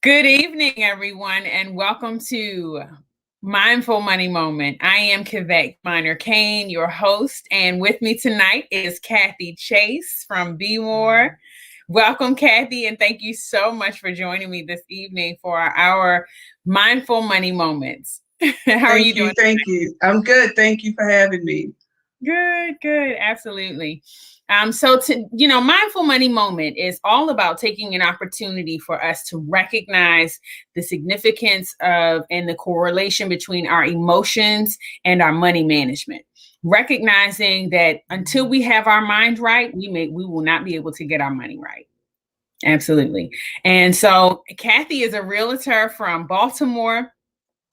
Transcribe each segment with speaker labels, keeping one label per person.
Speaker 1: Good evening, everyone, and welcome to Mindful Money Moment. I am Kevette Kane, your host, and with me tonight is Kathy Chase from Be More. Welcome, Kathy, and thank you so much for joining me this evening for our Mindful Money Moments. How are you doing?
Speaker 2: Thank you. I'm good. Thank you for having me.
Speaker 1: Good. Absolutely. Mindful money moment is all about taking an opportunity for us to recognize the significance of and the correlation between our emotions and our money management. Recognizing that until we have our mind right, we will not be able to get our money right. Absolutely. And so Kathy is a realtor from Baltimore.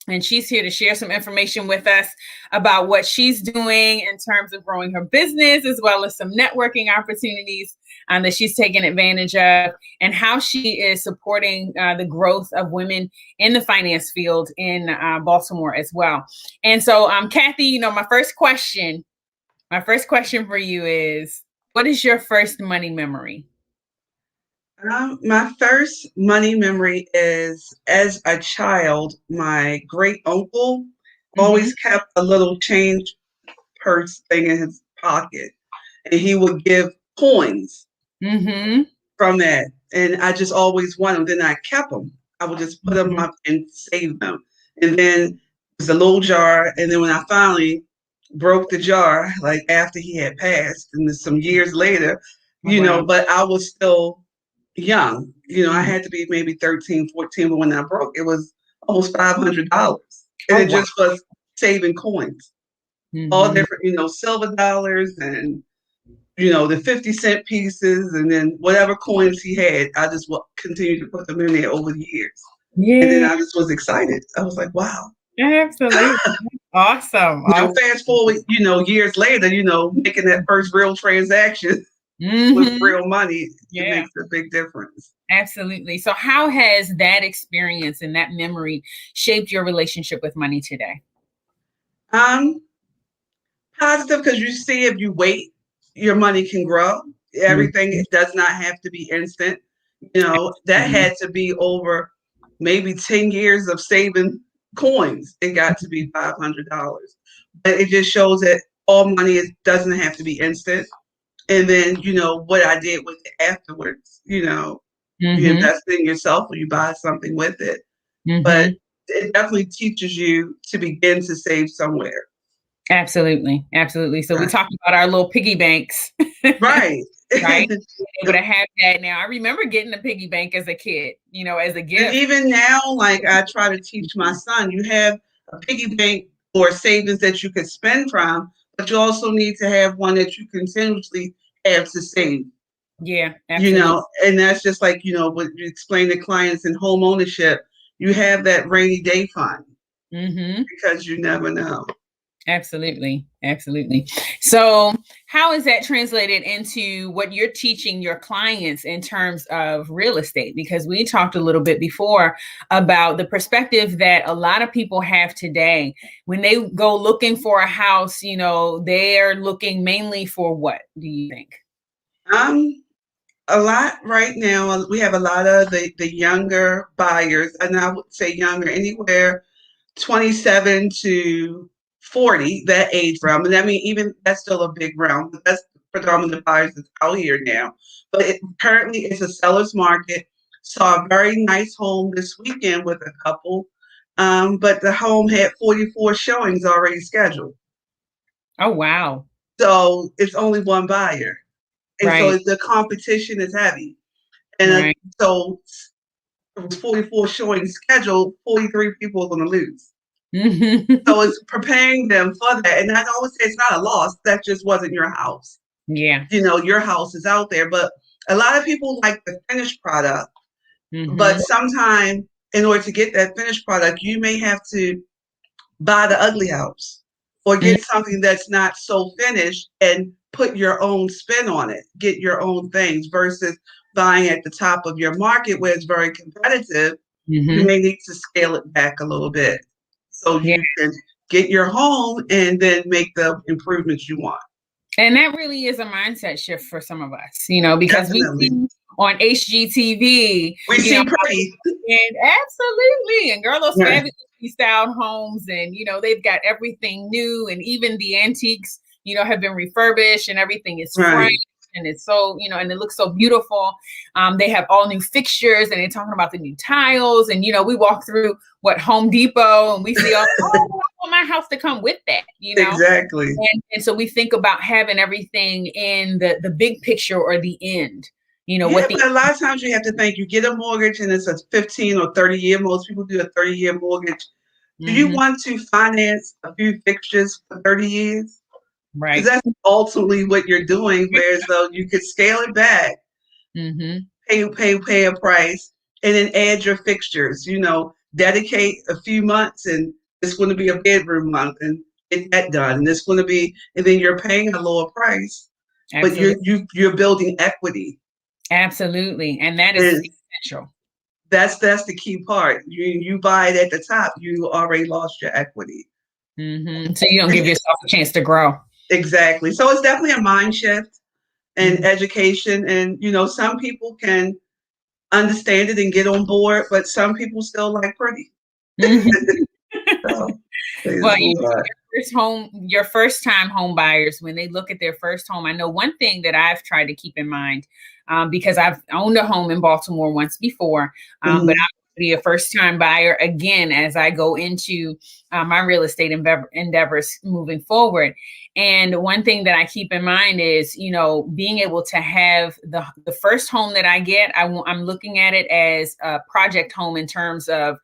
Speaker 1: And she's here to share some information with us about what she's doing in terms of growing her business, as well as some networking opportunities that she's taking advantage of, and how she is supporting the growth of women in the finance field in Baltimore as well. And so, Kathy, my first question for you is, what is your first money memory?
Speaker 2: My first money memory is as a child, my great uncle always kept a little change purse thing in his pocket, and he would give coins from that. And I just always wanted them. Then I kept them. I would just put them up and save them. And then it was a little jar. And then when I finally broke the jar, like after he had passed, and then some years later, but I was still young. I had to be maybe 13, 14, but when I broke, it was almost $500. And it just was saving coins. All different, silver dollars and, the 50-cent pieces, and then whatever coins he had, I just continued to put them in there over the years. Yeah. And then I just was excited. I was like, wow.
Speaker 1: Absolutely. Awesome.
Speaker 2: Fast forward, years later, making that first real transaction with real money, it makes a big difference.
Speaker 1: Absolutely. So how has that experience and that memory shaped your relationship with money today?
Speaker 2: Positive, because you see, if you wait, your money can grow. Everything does not have to be instant. That had to be over maybe 10 years of saving coins. It got to be $500. But it just shows that all money doesn't have to be instant. And then, what I did with it afterwards, you invest in yourself or you buy something with it. But it definitely teaches you to begin to save somewhere.
Speaker 1: Absolutely. So we talked about our little piggy banks.
Speaker 2: Right.
Speaker 1: Right. Able to have that now. I remember getting a piggy bank as a kid, as a gift.
Speaker 2: And even now, like I try to teach my son, you have a piggy bank or savings that you could spend from, but you also need to have one that you continuously have to save.
Speaker 1: Yeah, absolutely.
Speaker 2: And that's just like, what you explain to clients in home ownership, you have that rainy day fund because you never know.
Speaker 1: Absolutely. So how is that translated into what you're teaching your clients in terms of real estate? Because we talked a little bit before about the perspective that a lot of people have today. When they go looking for a house, they're looking mainly for what, do you think?
Speaker 2: A lot right now. We have a lot of the younger buyers, and I would say younger, anywhere 27 to 40, that age realm. And I mean, even that's still a big realm, but that's predominant buyers that's out here now. But currently it's a seller's market. Saw a very nice home this weekend with a couple, but the home had 44 showings already scheduled.
Speaker 1: Oh, wow.
Speaker 2: So it's only one buyer. And so the competition is heavy. And so it was 44 showings scheduled, 43 people are going to lose. So it's preparing them for that. And I always say it's not a loss. That just wasn't your house.
Speaker 1: Yeah.
Speaker 2: Your house is out there. But a lot of people like the finished product. But sometimes in order to get that finished product, you may have to buy the ugly house or get something that's not so finished and put your own spin on it, get your own things versus buying at the top of your market where it's very competitive. You may need to scale it back a little bit so you can get your home and then make the improvements you want.
Speaker 1: And that really is a mindset shift for some of us, because on HGTV,
Speaker 2: We
Speaker 1: you know,
Speaker 2: see pretty.
Speaker 1: and absolutely. And girl, those
Speaker 2: Right.
Speaker 1: fabulously styled homes, and they've got everything new, and even the antiques, have been refurbished, and everything is
Speaker 2: Right.
Speaker 1: framed. And it's so, and it looks so beautiful. They have all new fixtures, and they're talking about the new tiles. And we walk through Home Depot, and we see all, oh, I want my house to come with that.
Speaker 2: Exactly.
Speaker 1: And so we think about having everything in the big picture or the end.
Speaker 2: Yeah, but a lot of times you have to think, you get a mortgage and it's a 15 or 30-year. Most people do a 30-year mortgage. Do you want to finance a few fixtures for 30 years?
Speaker 1: Right.
Speaker 2: Because that's ultimately what you're doing, whereas though you could scale it back, pay a price, and then add your fixtures, dedicate a few months, and it's going to be a bedroom month, and get that done. And it's going to be, and then you're paying a lower price,
Speaker 1: Absolutely.
Speaker 2: but you're building equity.
Speaker 1: Absolutely. And that is essential.
Speaker 2: That's the key part. You buy it at the top, you already lost your equity.
Speaker 1: So you don't give yourself a chance to grow.
Speaker 2: Exactly. So it's definitely a mind shift and education. And, some people can understand it and get on board, but some people still like pretty. So,
Speaker 1: well, your first time home buyers, when they look at their first home, I know one thing that I've tried to keep in mind, because I've owned a home in Baltimore once before, but I'm be a first time buyer again as I go into my real estate endeavors moving forward. And one thing that I keep in mind is, being able to have the first home that I get, I'm looking at it as a project home in terms of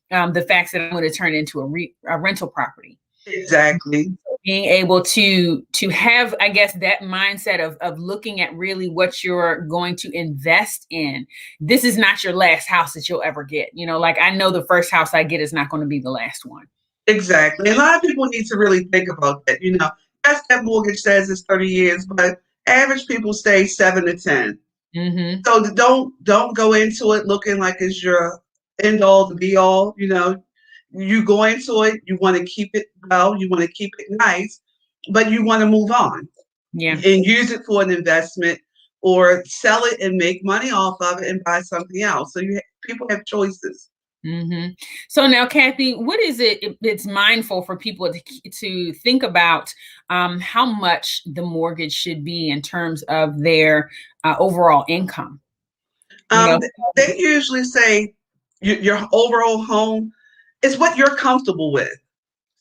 Speaker 1: the facts that I'm going to turn into a rental property.
Speaker 2: Exactly.
Speaker 1: Being able to have, I guess, that mindset of looking at really what you're going to invest in. This is not your last house that you'll ever get. Like I know the first house I get is not going to be the last one.
Speaker 2: Exactly. A lot of people need to really think about that. Yes, that mortgage says it's 30 years, but average people stay 7 to 10. So don't go into it looking like it's your end all to be all. You go into it, you want to keep it well, you want to keep it nice, but you want to move on.
Speaker 1: Yeah.
Speaker 2: And use it for an investment or sell it and make money off of it and buy something else. So people have choices.
Speaker 1: So now, Kathy, what is it? It's mindful for people to think about how much the mortgage should be in terms of their overall income.
Speaker 2: They usually say your overall home is what you're comfortable with.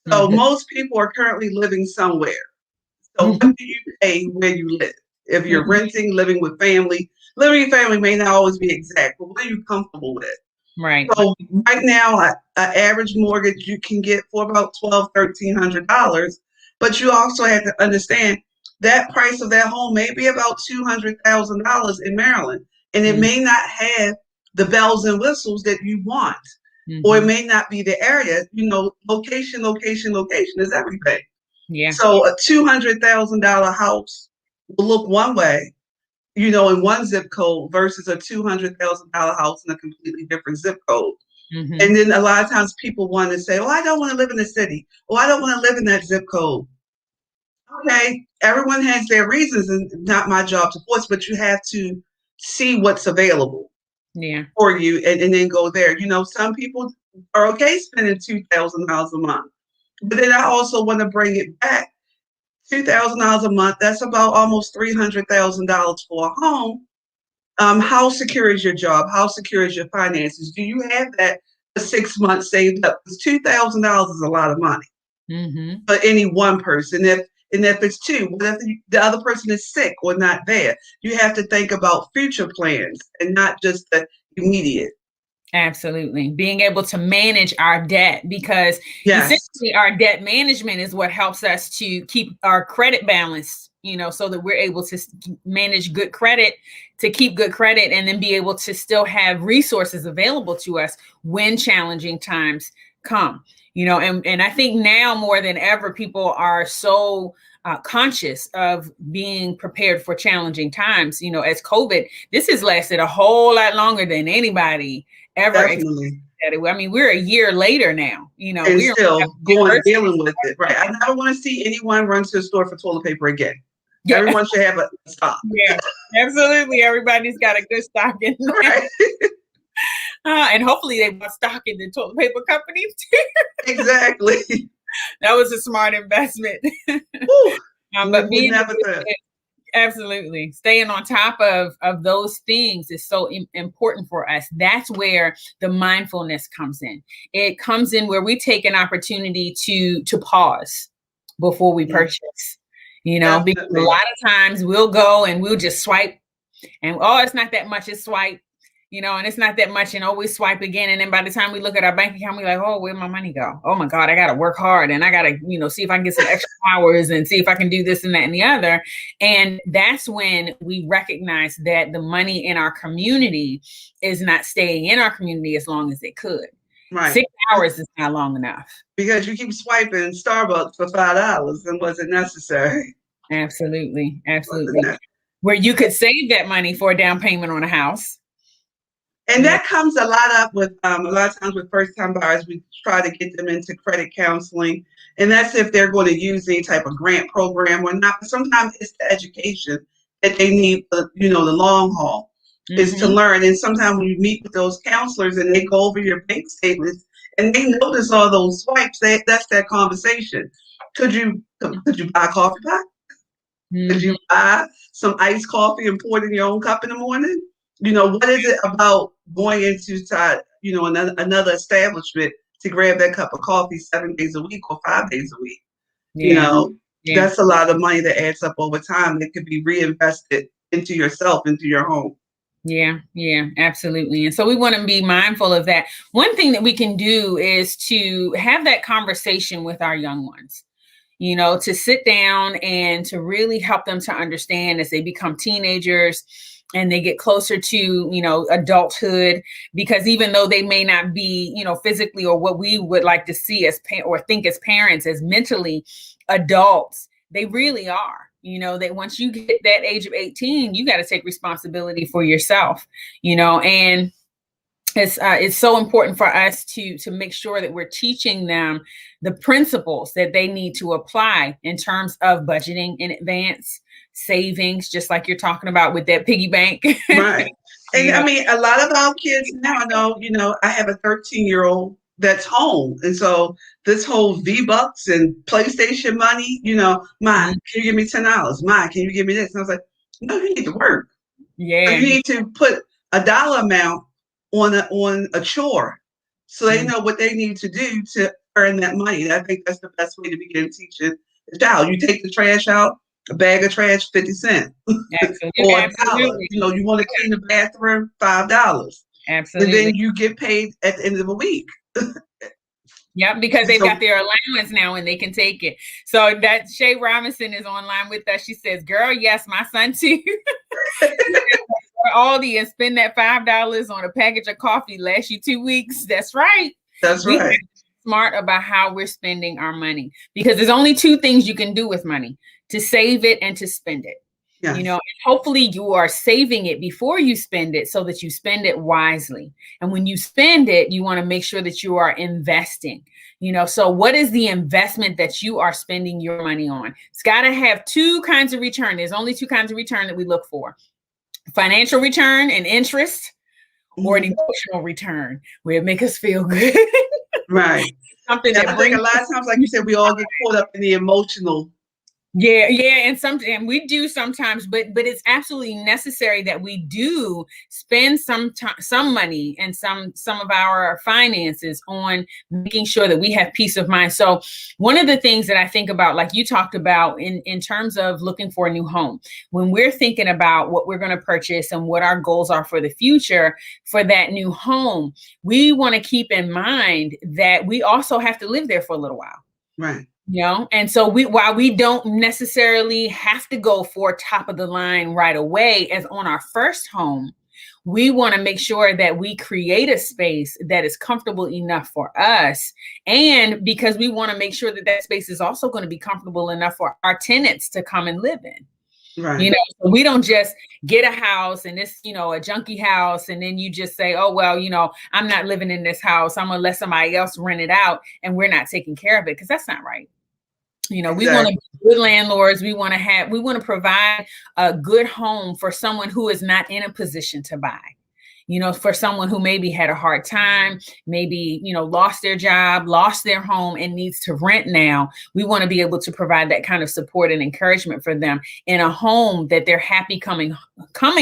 Speaker 2: So most people are currently living somewhere. So what do you pay where you live? If you're renting, living with family may not always be exact, but what are you comfortable with?
Speaker 1: Right.
Speaker 2: So right now, an average mortgage you can get for about $1,200-$1,300, but you also have to understand that price of that home may be about $200,000 in Maryland, and it may not have the bells and whistles that you want, or it may not be the area. Location is everything.
Speaker 1: Yeah.
Speaker 2: So a $200,000 house will look one way, in one zip code versus a $200,000 house in a completely different zip code. And then a lot of times people want to say, oh, I don't want to live in the city. Oh, I don't want to live in that zip code. Okay, everyone has their reasons, and not my job to force, but you have to see what's available for you and then go there. Some people are okay spending $2,000 a month, but then I also want to bring it back. $2,000 a month, that's about almost $300,000 for a home. How secure is your job? How secure is your finances? Do you have that for 6 months saved up? Because $2,000 is a lot of money for any one person. If it's two, what if the other person is sick or not there? You have to think about future plans and not just the immediate.
Speaker 1: Absolutely. Being able to manage our debt, because essentially our debt management is what helps us to keep our credit balanced, so that we're able to manage good credit, to keep good credit, and then be able to still have resources available to us when challenging times come, and I think now more than ever, people are so conscious of being prepared for challenging times. As COVID, this has lasted a whole lot longer than anybody ever expected. I mean, we're a year later now,
Speaker 2: and we're still dealing with it. Right. I never want to see anyone run to the store for toilet paper again.
Speaker 1: Yeah.
Speaker 2: Everyone should have a stock.
Speaker 1: Yeah, absolutely. Everybody's got a good stock in there.
Speaker 2: Right.
Speaker 1: And hopefully they bought stock in the toilet paper companies too.
Speaker 2: Exactly.
Speaker 1: That was a smart investment.
Speaker 2: Whew.
Speaker 1: But
Speaker 2: Would
Speaker 1: being
Speaker 2: never think.
Speaker 1: absolutely staying on top of those things is so important for us. That's where the mindfulness comes in. It comes in where we take an opportunity to pause before we purchase. Because a
Speaker 2: Definitely.
Speaker 1: lot of times we'll go and we'll just swipe and it's not that much, it's swipe, and it's not that much, and always swipe again. And then by the time we look at our bank account, we're like, oh, where'd my money go? Oh my God, I gotta work hard and I gotta, see if I can get some extra hours and see if I can do this and that and the other. And that's when we recognize that the money in our community is not staying in our community as long as it could.
Speaker 2: Right.
Speaker 1: 6 hours is not long enough.
Speaker 2: Because you keep swiping Starbucks for $5 and wasn't necessary.
Speaker 1: Absolutely. Absolutely. Where you could save that money for a down payment on a house.
Speaker 2: And that comes a lot up with a lot of times with first-time buyers. We try to get them into credit counseling, and that's if they're going to use any type of grant program or not. But sometimes it's the education that they need, the long haul is to learn. And sometimes when you meet with those counselors and they go over your bank statements and they notice all those swipes, that's that conversation. Could you buy a coffee pot? Could you buy some iced coffee and pour it in your own cup in the morning? What is it about going into another establishment to grab that cup of coffee 7 days a week or 5 days a week?
Speaker 1: Yeah.
Speaker 2: That's a lot of money that adds up over time that could be reinvested into yourself, into your home.
Speaker 1: Yeah, absolutely. And so we want to be mindful of that. One thing that we can do is to have that conversation with our young ones. To sit down and to really help them to understand as they become teenagers and they get closer to, adulthood, because even though they may not be, physically or what we would like to see as or think as parents as mentally adults, they really are. That once you get that age of 18, you got to take responsibility for yourself, and it's so important for us to make sure that we're teaching them the principles that they need to apply in terms of budgeting in advance, savings, just like you're talking about with that piggy bank.
Speaker 2: Right. And I mean, a lot of our kids now, I have a 13-year-old that's home. And so this whole V-Bucks and PlayStation money, Mom, can you give me $10? Mom, can you give me this? And I was like, no, you need to work.
Speaker 1: Yeah.
Speaker 2: You need to put a dollar amount on a chore so they know what they need to do to earn that money. And I think that's the best way to begin teaching the child. You take the trash out, a bag of trash, 50 cents.
Speaker 1: Absolutely.
Speaker 2: Or $1. You want to clean the bathroom, $5.
Speaker 1: Absolutely.
Speaker 2: And then you get paid at the end of the week.
Speaker 1: Yep, because they've got their allowance now and they can take it. So that Shay Robinson is online with us. She says, girl, yes, my son too. Aldi and spend that $5 on a package of coffee lasts you 2 weeks. That's right.
Speaker 2: That's right. We have to be
Speaker 1: smart about how we're spending our money, because there's only two things you can do with money: to save it and to spend it. Yes. And hopefully you are saving it before you spend it so that you spend it wisely. And when you spend it, you want to make sure that you are investing. So what is the investment that you are spending your money on? It's got to have two kinds of return. There's only two kinds of return that we look for: financial return and interest, or an emotional return where it makes us feel good.
Speaker 2: Right. Something that I think a lot of times, like you said, we all get caught up in the emotional.
Speaker 1: Yeah, and we do sometimes, but it's absolutely necessary that we do spend some money and some of our finances on making sure that we have peace of mind. So one of the things that I think about, like you talked about in terms of looking for a new home, when we're thinking about what we're going to purchase and what our goals are for the future for that new home, we want to keep in mind that we also have to live there for a little while.
Speaker 2: Right.
Speaker 1: And so while we don't necessarily have to go for top of the line right away as on our first home, we want to make sure that we create a space that is comfortable enough for us. And because we want to make sure that that space is also going to be comfortable enough for our tenants to come and live in.
Speaker 2: Right.
Speaker 1: So we don't just get a house and it's, a junky house. And then you just say, oh, well, I'm not living in this house. I'm going to let somebody else rent it out and we're not taking care of it, because that's not right. You know, we want to
Speaker 2: Exactly.
Speaker 1: be good landlords. We want to provide a good home for someone who is not in a position to buy. You know, for someone who maybe had a hard time, maybe, you know, lost their job, lost their home and needs to rent now. We want to be able to provide that kind of support and encouragement for them in a home that they're happy coming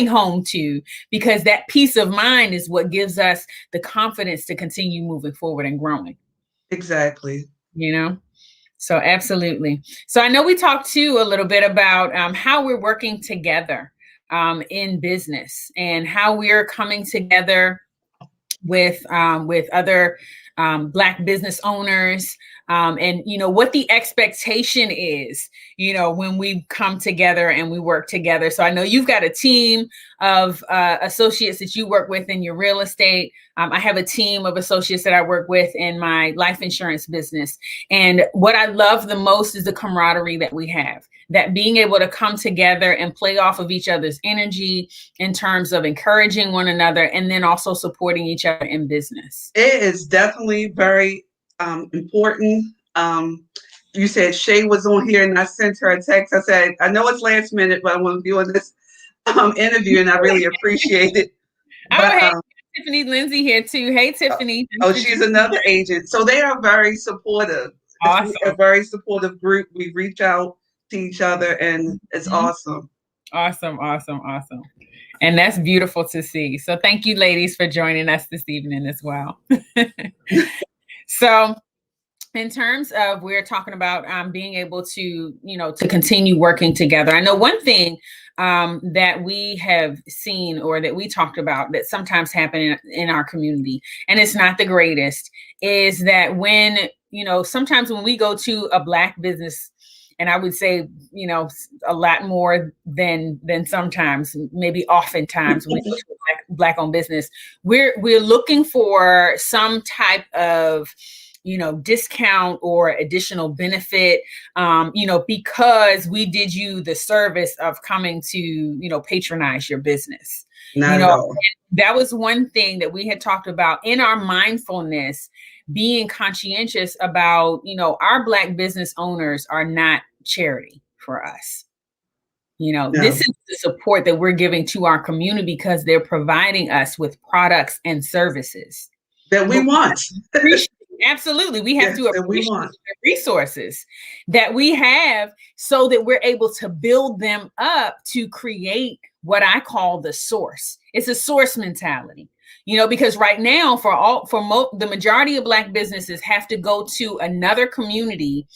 Speaker 1: home to, because that peace of mind is what gives us the confidence to continue moving forward and growing.
Speaker 2: Exactly.
Speaker 1: You know? So absolutely. So I know we talked too a little bit about how we're working together in business and how we're coming together with other Black business owners, and you know what the expectation is, you know, when we come together and we work together. So I know you've got a team of associates that you work with in your real estate. I have a team of associates that I work with in my life insurance business. And what I love the most is the camaraderie that we have, that being able to come together and play off of each other's energy in terms of encouraging one another and then also supporting each other in business.
Speaker 2: It is definitely very important. You said Shay was on here, and I sent her a text. I said, I know it's last minute, but I want to be on this interview, and I really appreciate it.
Speaker 1: Oh,
Speaker 2: But
Speaker 1: hey, Tiffany Lindsay here too. Hey, Tiffany.
Speaker 2: she's another agent. So they are very supportive.
Speaker 1: Awesome.
Speaker 2: It's a very supportive group. We reach out to each other, and it's awesome.
Speaker 1: Awesome, awesome, awesome. And that's beautiful to see. So thank you, ladies, for joining us this evening as well. So in terms of, we're talking about being able to, you know, to continue working together. I know one thing that we have seen, or that we talked about, that sometimes happen in our community, and it's not the greatest, is that when, you know, sometimes when we go to a Black business, and I would say, you know, a lot more than sometimes, maybe oftentimes, when we go to a Black-owned business, we're looking for some type of, you know, discount or additional benefit, you know, because we did you the service of coming to, you know, patronize your business.
Speaker 2: Not
Speaker 1: you
Speaker 2: at
Speaker 1: know,
Speaker 2: all.
Speaker 1: that was one thing that we had talked about in our mindfulness, being conscientious about, you know, our Black business owners are not charity for us. You know,
Speaker 2: No.
Speaker 1: this is the support that we're giving to our community because they're providing us with products and services
Speaker 2: That we want.
Speaker 1: Absolutely. We have
Speaker 2: Yes,
Speaker 1: to
Speaker 2: that we
Speaker 1: appreciate
Speaker 2: want.
Speaker 1: the resources that we have so that we're able to build them up to create what I call the source. It's a source mentality, you know, because right now the majority of Black businesses have to go to another community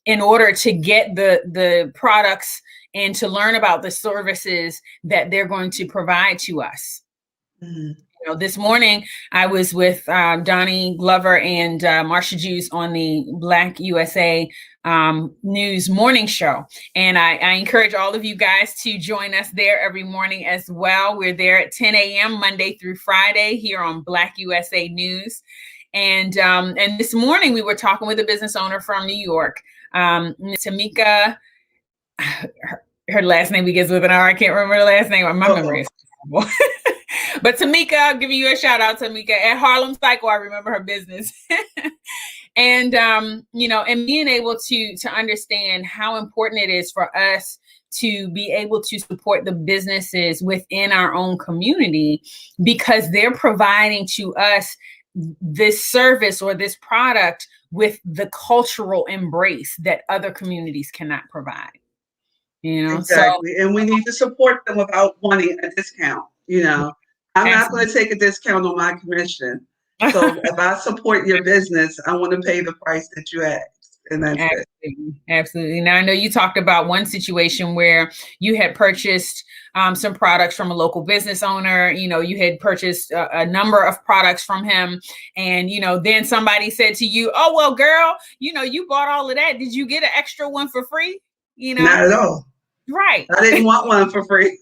Speaker 1: in order to get the products and to learn about the services that they're going to provide to us.
Speaker 2: Mm-hmm.
Speaker 1: You know, this morning I was with Donnie Glover and Marsha Juice on the Black USA News morning show. And I encourage all of you guys to join us there every morning as well. We're there at 10 a.m. Monday through Friday here on Black USA News. And this morning we were talking with a business owner from New York, Tamika. Her last name begins with an R. I can't remember the last name. My memory is terrible. But Tamika, I'll give you a shout out, Tamika, at Harlem Cycle. I remember her business. And, you know, and being able to understand how important it is for us to be able to support the businesses within our own community, because they're providing to us this service or this product with the cultural embrace that other communities cannot provide. You know,
Speaker 2: exactly. And we need to support them without wanting a discount. You know, I'm not going to take a discount on my commission. So if I support your business, I want to pay the price that you asked. And that's
Speaker 1: Absolutely. Absolutely. Now, I know you talked about one situation where you had purchased some products from a local business owner. You know, you had purchased a number of products from him. And, you know, then somebody said to you, oh, well, girl, you know, you bought all of that. Did you get an extra one for free? You know,
Speaker 2: not at all.
Speaker 1: Right.
Speaker 2: I didn't want one for free.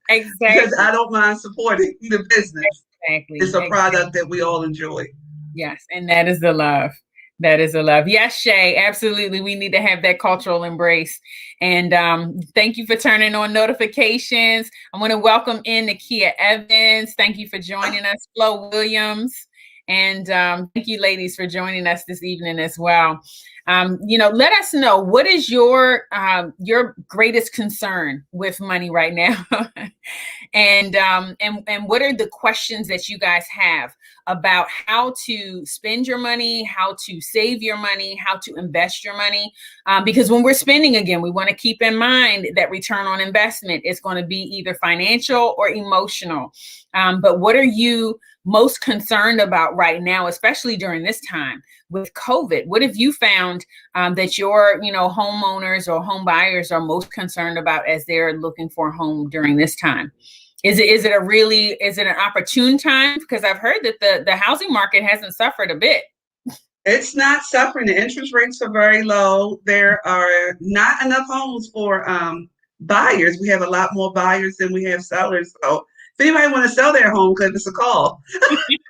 Speaker 1: Exactly.
Speaker 2: Because I don't mind supporting the business.
Speaker 1: Exactly.
Speaker 2: It's a product that we all enjoy.
Speaker 1: Yes. And that is the love. That is the love. Yes, Shay, absolutely. We need to have that cultural embrace. And thank you for turning on notifications. I want to welcome in Nakia Evans. Thank you for joining us, Flo Williams. And thank you, ladies, for joining us this evening as well. Let us know, what is your greatest concern with money right now? And what are the questions that you guys have about how to spend your money, how to save your money, how to invest your money? Because when we're spending, again, we want to keep in mind that return on investment is going to be either financial or emotional. But what are you most concerned about right now, especially during this time with COVID? What have you found that your, homeowners or home buyers are most concerned about as they're looking for a home during this time? Is it an opportune time? Because I've heard that the housing market hasn't suffered a bit.
Speaker 2: It's not suffering. The interest rates are very low. There are not enough homes for buyers. We have a lot more buyers than we have sellers. So if anybody want to sell their home, give us a call.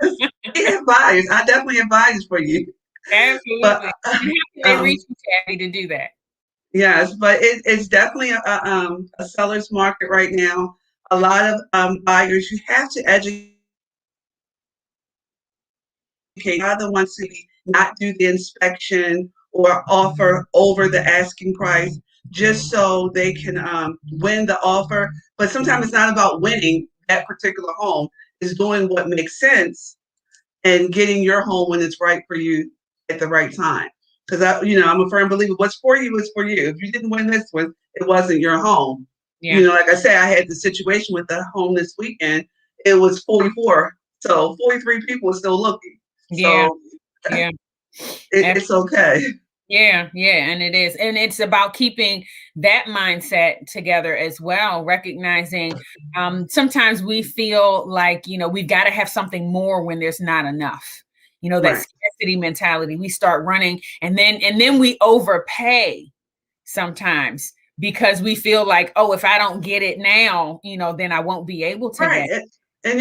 Speaker 2: We have buyers. I definitely have buyers for you.
Speaker 1: Absolutely.
Speaker 2: But
Speaker 1: How can they reach you, Tabby, to do that?
Speaker 2: yes, but it's definitely a seller's market right now. A lot of buyers. You have to educate. Are the ones who not do the inspection or offer over the asking price just so they can win the offer. But sometimes it's not about winning that particular home. It's doing what makes sense and getting your home when it's right for you at the right time. Because I'm a firm believer. What's for you is for you. If you didn't win this one, it wasn't your home.
Speaker 1: Yeah.
Speaker 2: Like I said, I had the situation with the home this weekend. It was 44, so 43 people are still looking.
Speaker 1: Yeah.
Speaker 2: So
Speaker 1: Yeah.
Speaker 2: it's okay.
Speaker 1: Yeah, and it is. And it's about keeping that mindset together as well, recognizing sometimes we feel like, we've got to have something more when there's not enough. That
Speaker 2: Right.
Speaker 1: scarcity mentality. We start running and then we overpay sometimes because we feel like, oh, if I don't get it now, then I won't be able to
Speaker 2: Right.
Speaker 1: get it.
Speaker 2: And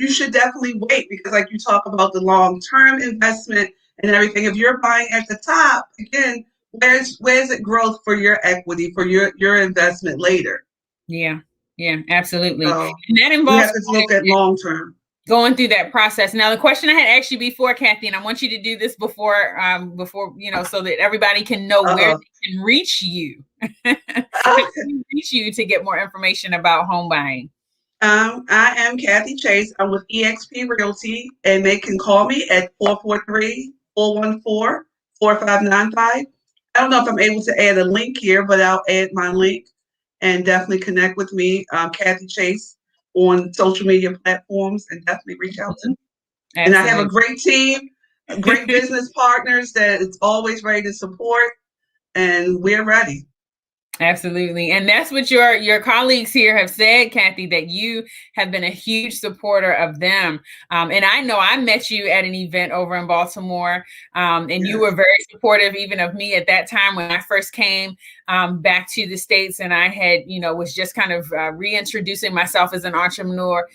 Speaker 2: you should definitely wait because like you talk about the long-term investment and everything. If you're buying at the top, again, where's it growth for your equity, for your investment later?
Speaker 1: Yeah, absolutely.
Speaker 2: So
Speaker 1: And that
Speaker 2: you
Speaker 1: involves
Speaker 2: have to look at long-term.
Speaker 1: going through that process. Now, the question I had asked you before, Kathy, and I want you to do this before so that everybody can know where they can reach you. How can we reach you to get more information about home buying?
Speaker 2: I am Kathy Chase. I'm with eXp Realty, and they can call me at 443-414-4595. I don't know if I'm able to add a link here, but I'll add my link and definitely connect with me, Kathy Chase, on social media platforms, and definitely reach out to me.
Speaker 1: Absolutely.
Speaker 2: And I have a great team, great business partners that is always ready to support, and we're ready.
Speaker 1: Absolutely. And that's what your colleagues here have said, Kathy, that you have been a huge supporter of them. And I know I met you at an event over in Baltimore, and yes, you were very supportive even of me at that time when I first came back to the States, and I had, was just kind of reintroducing myself as an entrepreneur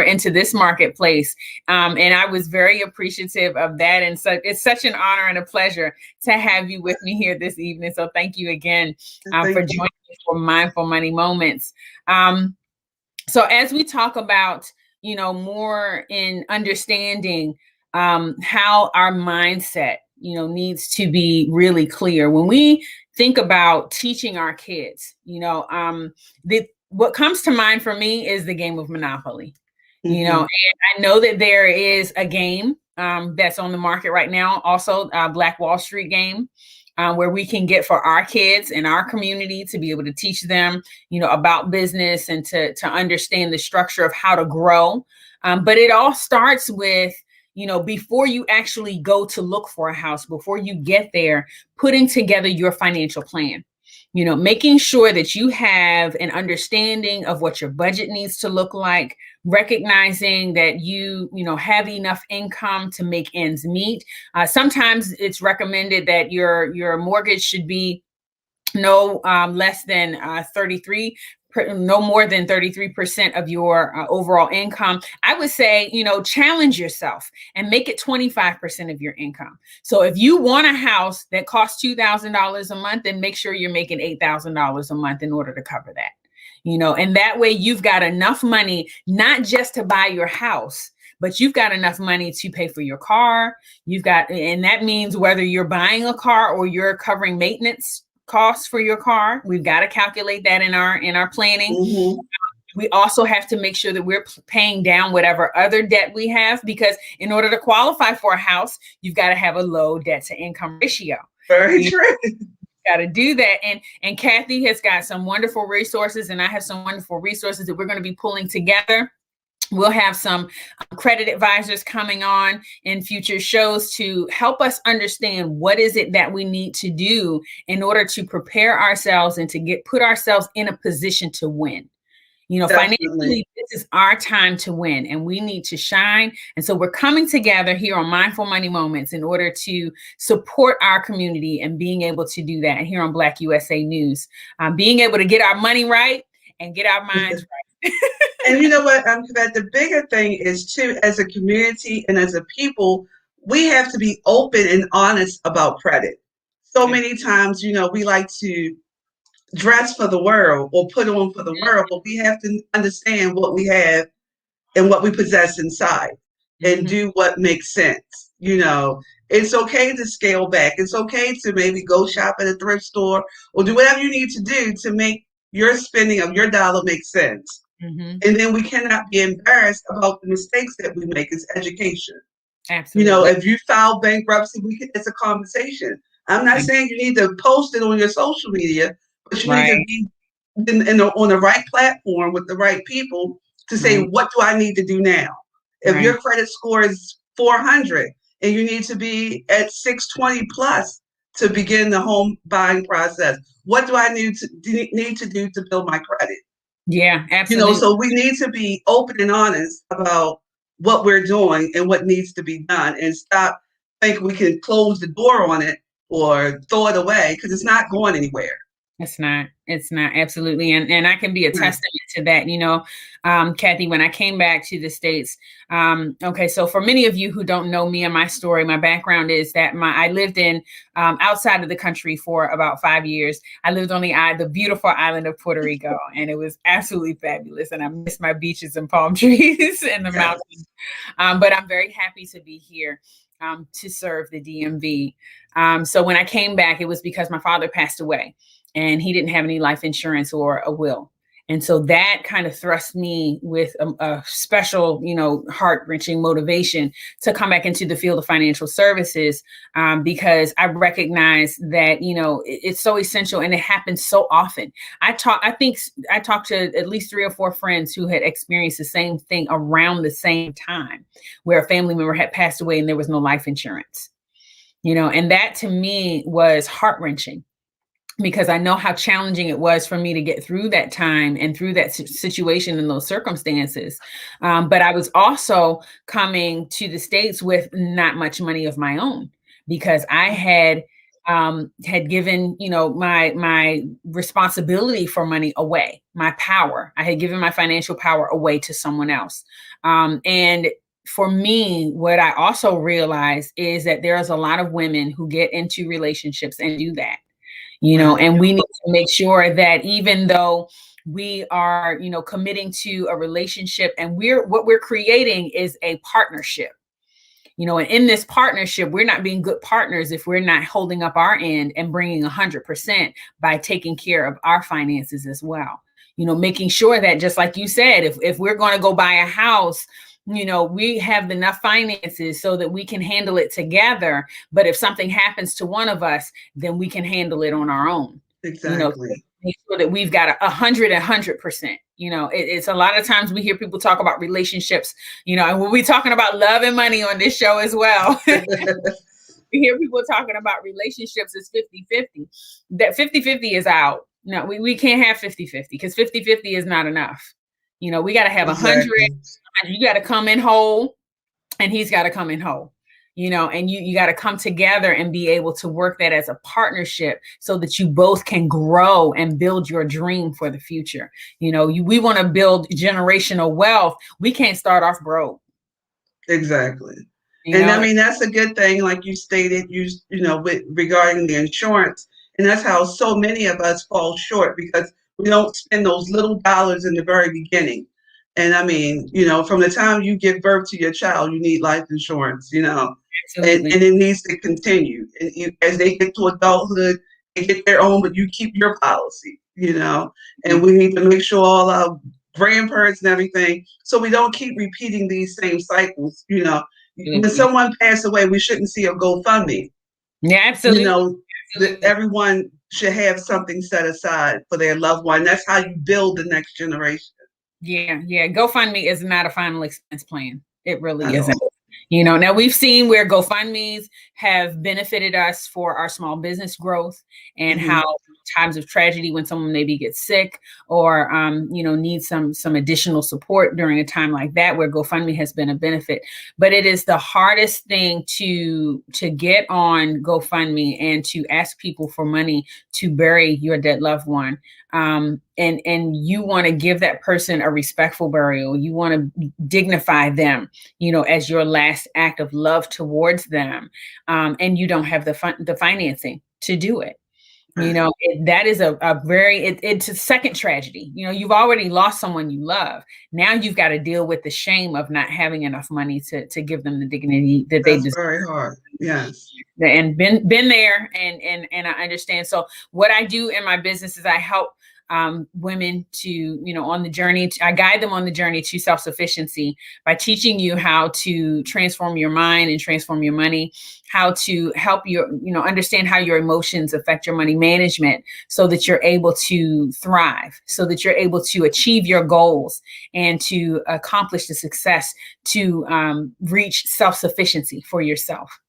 Speaker 1: into this marketplace. And I was very appreciative of that. And so it's such an honor and a pleasure to have you with me here this evening. So thank you again for joining me for Mindful Money Moments. So as we talk about, more in understanding how our mindset, needs to be really clear. When we think about teaching our kids, what comes to mind for me is the game of Monopoly. And I know that there is a game that's on the market right now, also Black Wall Street game, where we can get for our kids in our community to be able to teach them, about business and to understand the structure of how to grow. But it all starts with, before you actually go to look for a house, before you get there, putting together your financial plan. Making sure that you have an understanding of what your budget needs to look like, recognizing that you have enough income to make ends meet. Sometimes it's recommended that your mortgage should be no less than 33, no more than 33% of your overall income. I would say, challenge yourself and make it 25% of your income. So if you want a house that costs $2,000 a month, then make sure you're making $8,000 a month in order to cover that. And that way you've got enough money, not just to buy your house, but you've got enough money to pay for your car. And that means whether you're buying a car or you're covering maintenance costs for your car, we've got to calculate that in our planning.
Speaker 2: Mm-hmm.
Speaker 1: We also have to make sure that we're paying down whatever other debt we have, because in order to qualify for a house, you've got to have a low debt to income ratio.
Speaker 2: Very true.
Speaker 1: Got to do that. And Kathy has got some wonderful resources, and I have some wonderful resources that we're going to be pulling together. We'll have some credit advisors coming on in future shows to help us understand what is it that we need to do in order to prepare ourselves and to put ourselves in a position to win.
Speaker 2: Definitely.
Speaker 1: Financially, this is our time to win, and we need to shine. And so we're coming together here on Mindful Money Moments in order to support our community and being able to do that. And here on Black USA News, being able to get our money right and get our minds right.
Speaker 2: And you know what, Kevette, the bigger thing is too, as a community and as a people, we have to be open and honest about credit. So many times, we like to dress for the world or put on for the world, but we have to understand what we have and what we possess inside and do what makes sense. It's okay to scale back. It's okay to maybe go shop at a thrift store or do whatever you need to do to make your spending of your dollar make sense. And then we cannot be embarrassed about the mistakes that we make as education.
Speaker 1: Absolutely.
Speaker 2: If you file bankruptcy, it's a conversation. I'm not saying you need to post it on your social media, but you need to be on the right platform with the right people to say, what do I need to do now? If your credit score is 400 and you need to be at 620 plus to begin the home buying process, what do I need to do to build my credit?
Speaker 1: Yeah, absolutely.
Speaker 2: So we need to be open and honest about what we're doing and what needs to be done, and stop thinking we can close the door on it or throw it away, because it's not going anywhere.
Speaker 1: It's not. Absolutely. And I can be a testament to that. Kathy, when I came back to the States, so for many of you who don't know me and my story, my background is that I lived in outside of the country for about 5 years. I lived on the beautiful island of Puerto Rico, and it was absolutely fabulous. And I miss my beaches and palm trees and the mountains. But I'm very happy to be here to serve the DMV. So when I came back, it was because my father passed away, and he didn't have any life insurance or a will. And so that kind of thrust me with a special, heart-wrenching motivation to come back into the field of financial services, because I recognize that, it's so essential and it happens so often. I think I talked to at least 3 or 4 friends who had experienced the same thing around the same time, where a family member had passed away and there was no life insurance, and that to me was heart-wrenching, because I know how challenging it was for me to get through that time and through that situation and those circumstances. But I was also coming to the States with not much money of my own, because I had given, my responsibility for money away, my power. I had given my financial power away to someone else. And for me, what I also realized is that there's a lot of women who get into relationships and do that. And we need to make sure that even though we are, committing to a relationship, and what we're creating is a partnership, and in this partnership, we're not being good partners if we're not holding up our end and bringing 100% by taking care of our finances as well. Making sure that, just like you said, if we're going to go buy a house, we have enough finances so that we can handle it together. But if something happens to one of us, then we can handle it on our own.
Speaker 2: Exactly.
Speaker 1: Make sure that we've got 100%. It's a lot of times we hear people talk about relationships, and we'll be talking about love and money on this show as well. We hear people talking about relationships as 50-50. That 50-50 is out. No, we can't have 50-50, because 50-50 is not enough. We got to have 100. You got to come in whole, and he's got to come in whole, and you got to come together and be able to work that as a partnership so that you both can grow and build your dream for the future. We want to build generational wealth. We can't start off broke.
Speaker 2: Exactly. I mean, that's a good thing. Like you stated, regarding the insurance, and that's how so many of us fall short, because we don't spend those little dollars in the very beginning. And I mean, from the time you give birth to your child, you need life insurance, and
Speaker 1: Absolutely.
Speaker 2: it needs to continue. And as they get to adulthood, they get their own, but you keep your policy. And
Speaker 1: Mhm.
Speaker 2: we need to make sure all our grandparents and everything, so we don't keep repeating these same cycles. When
Speaker 1: Absolutely.
Speaker 2: someone passed away, we shouldn't see a GoFundMe.
Speaker 1: Yeah,
Speaker 2: You
Speaker 1: absolutely.
Speaker 2: know, that
Speaker 1: Absolutely.
Speaker 2: everyone should have something set aside for their loved one. That's how you build the next generation
Speaker 1: Yeah, yeah. GoFundMe is not a final expense plan. It really
Speaker 2: at
Speaker 1: isn't.
Speaker 2: all.
Speaker 1: Now we've seen where GoFundMe's have benefited us for our small business growth, and
Speaker 2: Hmm.
Speaker 1: how times of tragedy, when someone maybe gets sick or needs some additional support during a time like that, where GoFundMe has been a benefit. But it is the hardest thing to get on GoFundMe and to ask people for money to bury your dead loved one. And you want to give that person a respectful burial. You want to dignify them, as your last act of love towards them. And you don't have the financing to do it.
Speaker 2: Right.
Speaker 1: That is a very, it's a second tragedy. You've already lost someone you love. Now you've got to deal with the shame of not having enough money to give them the dignity that they
Speaker 2: That's
Speaker 1: deserve.
Speaker 2: very hard. Yes.
Speaker 1: And been there, and I understand. So what I do in my business is I help women to, on the journey. I guide them on the journey to self-sufficiency by teaching you how to transform your mind and transform your money, how to help you, understand how your emotions affect your money management, so that you're able to thrive, so that you're able to achieve your goals and to accomplish the success to reach self-sufficiency for yourself.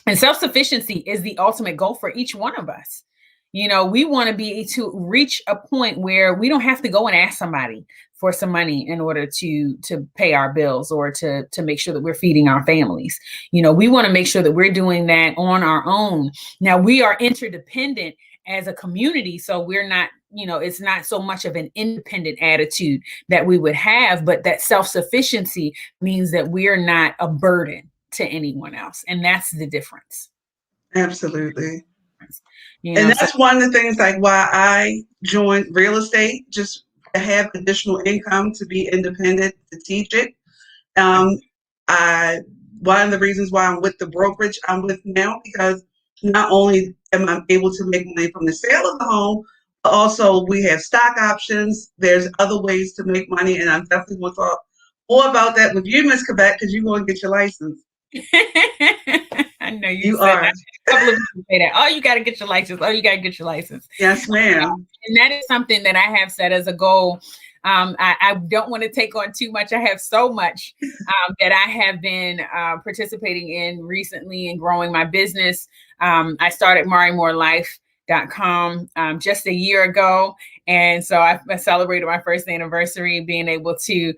Speaker 1: And self-sufficiency is the ultimate goal for each one of us. We want to be to reach a point where we don't have to go and ask somebody for some money in order to pay our bills, or to make sure that we're feeding our families. We want to make sure that we're doing that on our own. Now, we are interdependent as a community, so we're not, it's not so much of an independent attitude that we would have, but that self-sufficiency means that we're not a burden to anyone else. And that's the difference.
Speaker 2: Absolutely.
Speaker 1: You
Speaker 2: And
Speaker 1: know, so
Speaker 2: that's one of the things, like, why I joined real estate, just to have additional income, to be independent, to teach it. Um, I One of the reasons why I'm with the brokerage I'm with now, because not only am I able to make money from the sale of the home, but also we have stock options. There's other ways to make money, and I definitely want to talk more about that with you, Miss Kevette, because you're going to get your license.
Speaker 1: I know you
Speaker 2: You
Speaker 1: said that.
Speaker 2: are.
Speaker 1: A couple of people say that. Oh, you got to get your license. Oh, you got to get your license.
Speaker 2: Yes, ma'am.
Speaker 1: And that is something that I have set as a goal. I don't want to take on too much. I have so much that I have been participating in recently and growing my business. I started MariMoreLife.com just a year ago. And so I celebrated my first anniversary, being able to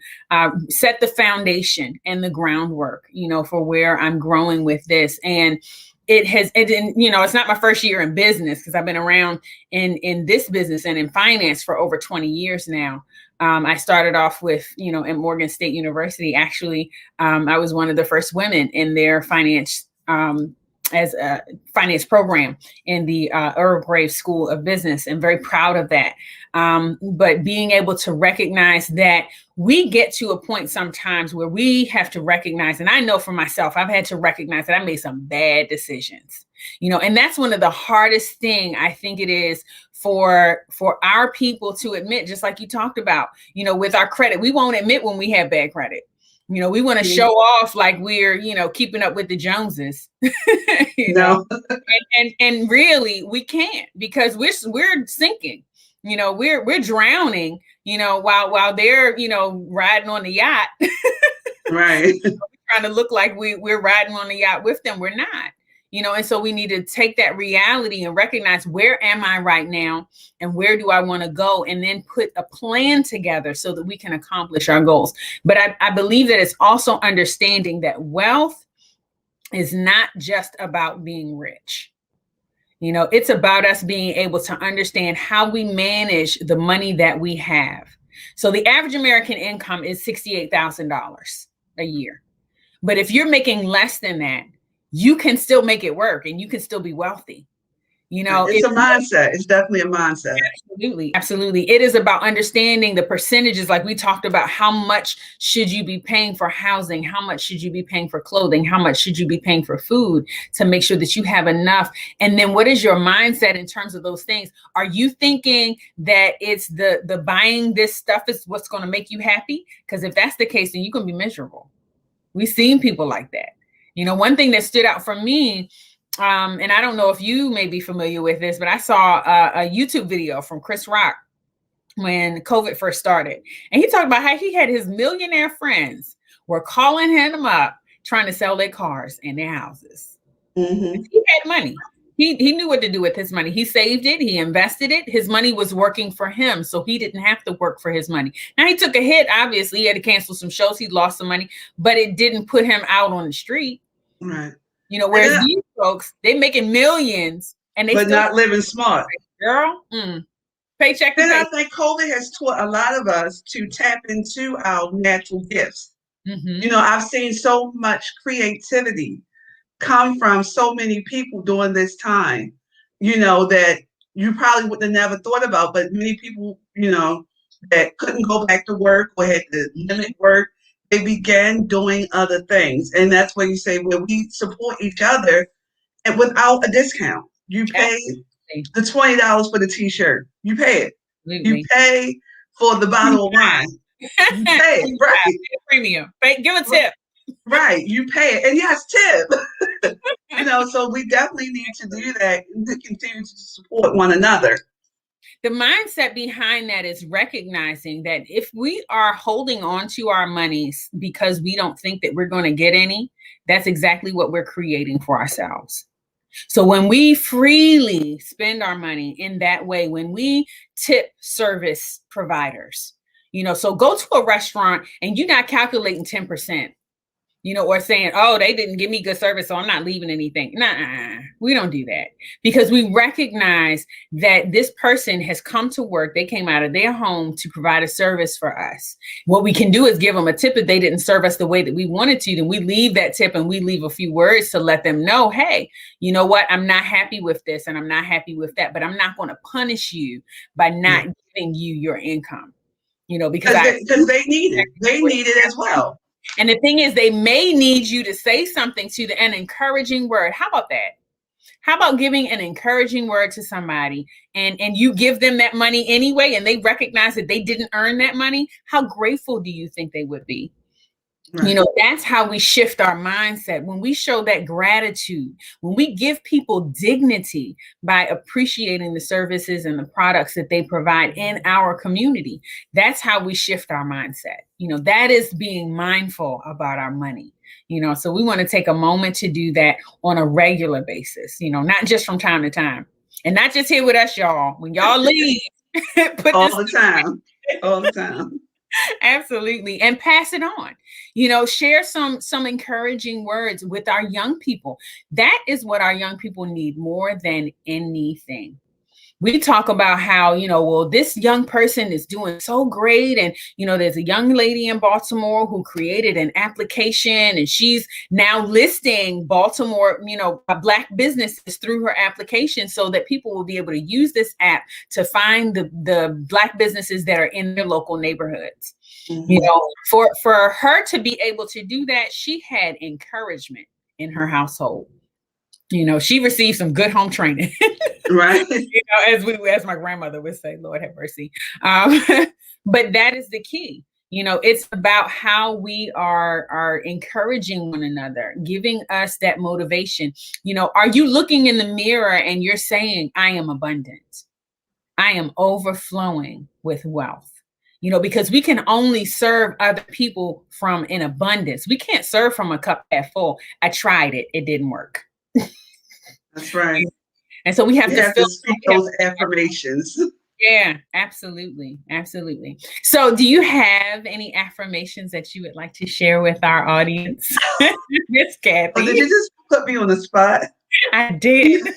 Speaker 1: set the foundation and the groundwork, for where I'm growing with this. And it's not my first year in business, because I've been around in this business and in finance for over 20 years now. I started off with, at Morgan State University. Actually, I was one of the first women in their finance as a finance program in the Earl Grave School of Business, and very proud of that. But being able to recognize that we get to a point sometimes where we have to recognize, and I know for myself, I've had to recognize that I made some bad decisions, and that's one of the hardest thing I think it is for our people to admit, just like you talked about, with our credit. We won't admit when we have bad credit. We want to show off like we're, keeping up with the Joneses,
Speaker 2: No.
Speaker 1: and really we can't, because we're sinking, we're drowning, while they're, riding on the yacht,
Speaker 2: Right.
Speaker 1: trying to look like we're riding on the yacht with them. We're not. And so we need to take that reality and recognize, where am I right now and where do I want to go, and then put a plan together so that we can accomplish our goals. But I believe that it's also understanding that wealth is not just about being rich. It's about us being able to understand how we manage the money that we have. So the average American income is $68,000 a year. But if you're making less than that, you can still make it work and you can still be wealthy. You know,
Speaker 2: It's a mindset. It's definitely a mindset.
Speaker 1: absolutely, absolutely. It is about understanding the percentages, like we talked about. How much should you be paying for housing? How much should you be paying for clothing? How much should you be paying for food to make sure that you have enough? And then what is your mindset in terms of those things? Are you thinking that it's the buying this stuff is what's going to make you happy? Because if that's the case, then you're going to be miserable. We've seen people like that. You know, one thing that stood out for me, and I don't know if you may be familiar with this, but I saw a YouTube video from Chris Rock when COVID first started. And he talked about how he had his millionaire friends were calling him up, trying to sell their cars and their houses.
Speaker 2: Mm-hmm.
Speaker 1: He had money. He knew what to do with his money. He saved it. He invested it. His money was working for him, so he didn't have to work for his money. Now, he took a hit. Obviously, he had to cancel some shows. He lost some money, but it didn't put him out on the street.
Speaker 2: Right.
Speaker 1: You know, whereas these folks, they making millions and they
Speaker 2: but
Speaker 1: still
Speaker 2: not living smart.
Speaker 1: Girl, paycheck to
Speaker 2: And I
Speaker 1: paycheck.
Speaker 2: think COVID has taught a lot of us to tap into our natural gifts.
Speaker 1: Mm-hmm.
Speaker 2: You know, I've seen so much creativity come from so many people during this time, you know, that you probably would have never thought about, but many people, you know, that couldn't go back to work or had to limit work, they began doing other things. And that's where you say, where we support each other and without a discount. You pay the $20 for the t-shirt. You pay it.
Speaker 1: Absolutely.
Speaker 2: You pay for the bottle of wine. You pay it, right?
Speaker 1: Pay a premium. Give a tip.
Speaker 2: Right, you pay it. And yes, tip. You know, so we definitely need to do that and to continue to support one another.
Speaker 1: The mindset behind that is recognizing that if we are holding on to our monies because we don't think that we're going to get any, that's exactly what we're creating for ourselves. So when we freely spend our money in that way, when we tip service providers, you know, so go to a restaurant and you're not calculating 10%. You know, or saying, oh, they didn't give me good service, so I'm not leaving anything. Nah, we don't do that because we recognize that this person has come to work. They came out of their home to provide a service for us. What we can do is give them a tip if they didn't serve us the way that we wanted to. Then we leave that tip and we leave a few words to let them know, hey, you know what? I'm not happy with this and I'm not happy with that, but I'm not going to punish you by not giving you your income. You know, because
Speaker 2: they need it. They need it as well.
Speaker 1: And the thing is, they may need you to say something to them, an encouraging word. How about that? How about giving an encouraging word to somebody and you give them that money anyway, and they recognize that they didn't earn that money? How grateful do you think they would be? Right. You know, that's how we shift our mindset. When we show that gratitude, when we give people dignity by appreciating the services and the products that they provide in our community, that's how we shift our mindset. You know, that is being mindful about our money. You know, so we want to take a moment to do that on a regular basis, you know, not just from time to time and not just here with us, y'all. When y'all leave,
Speaker 2: put all the time, all the time.
Speaker 1: Absolutely. And pass it on. You know, share some encouraging words with our young people. That is what our young people need more than anything. We talk about how, you know, well, this young person is doing so great. And, you know, there's a young lady in Baltimore who created an application and she's now listing Baltimore, you know, Black businesses through her application so that people will be able to use this app to find the Black businesses that are in their local neighborhoods. Mm-hmm. You know, for her to be able to do that, she had encouragement in her household. You know, she received some good home training,
Speaker 2: right?
Speaker 1: You know, as my grandmother would say, Lord have mercy. But that is the key. You know, it's about how we are encouraging one another, giving us that motivation. You know, are you looking in the mirror and you're saying, I am abundant. I am overflowing with wealth. You know, because we can only serve other people from an abundance. We can't serve from a cup half full. I tried it. It didn't work.
Speaker 2: That's right.
Speaker 1: And so we have to
Speaker 2: speak those affirmations.
Speaker 1: Yeah, absolutely. Absolutely. So do you have any affirmations that you would like to share with our audience? Miss Kathy.
Speaker 2: Oh, did you just put me on the spot?
Speaker 1: I did.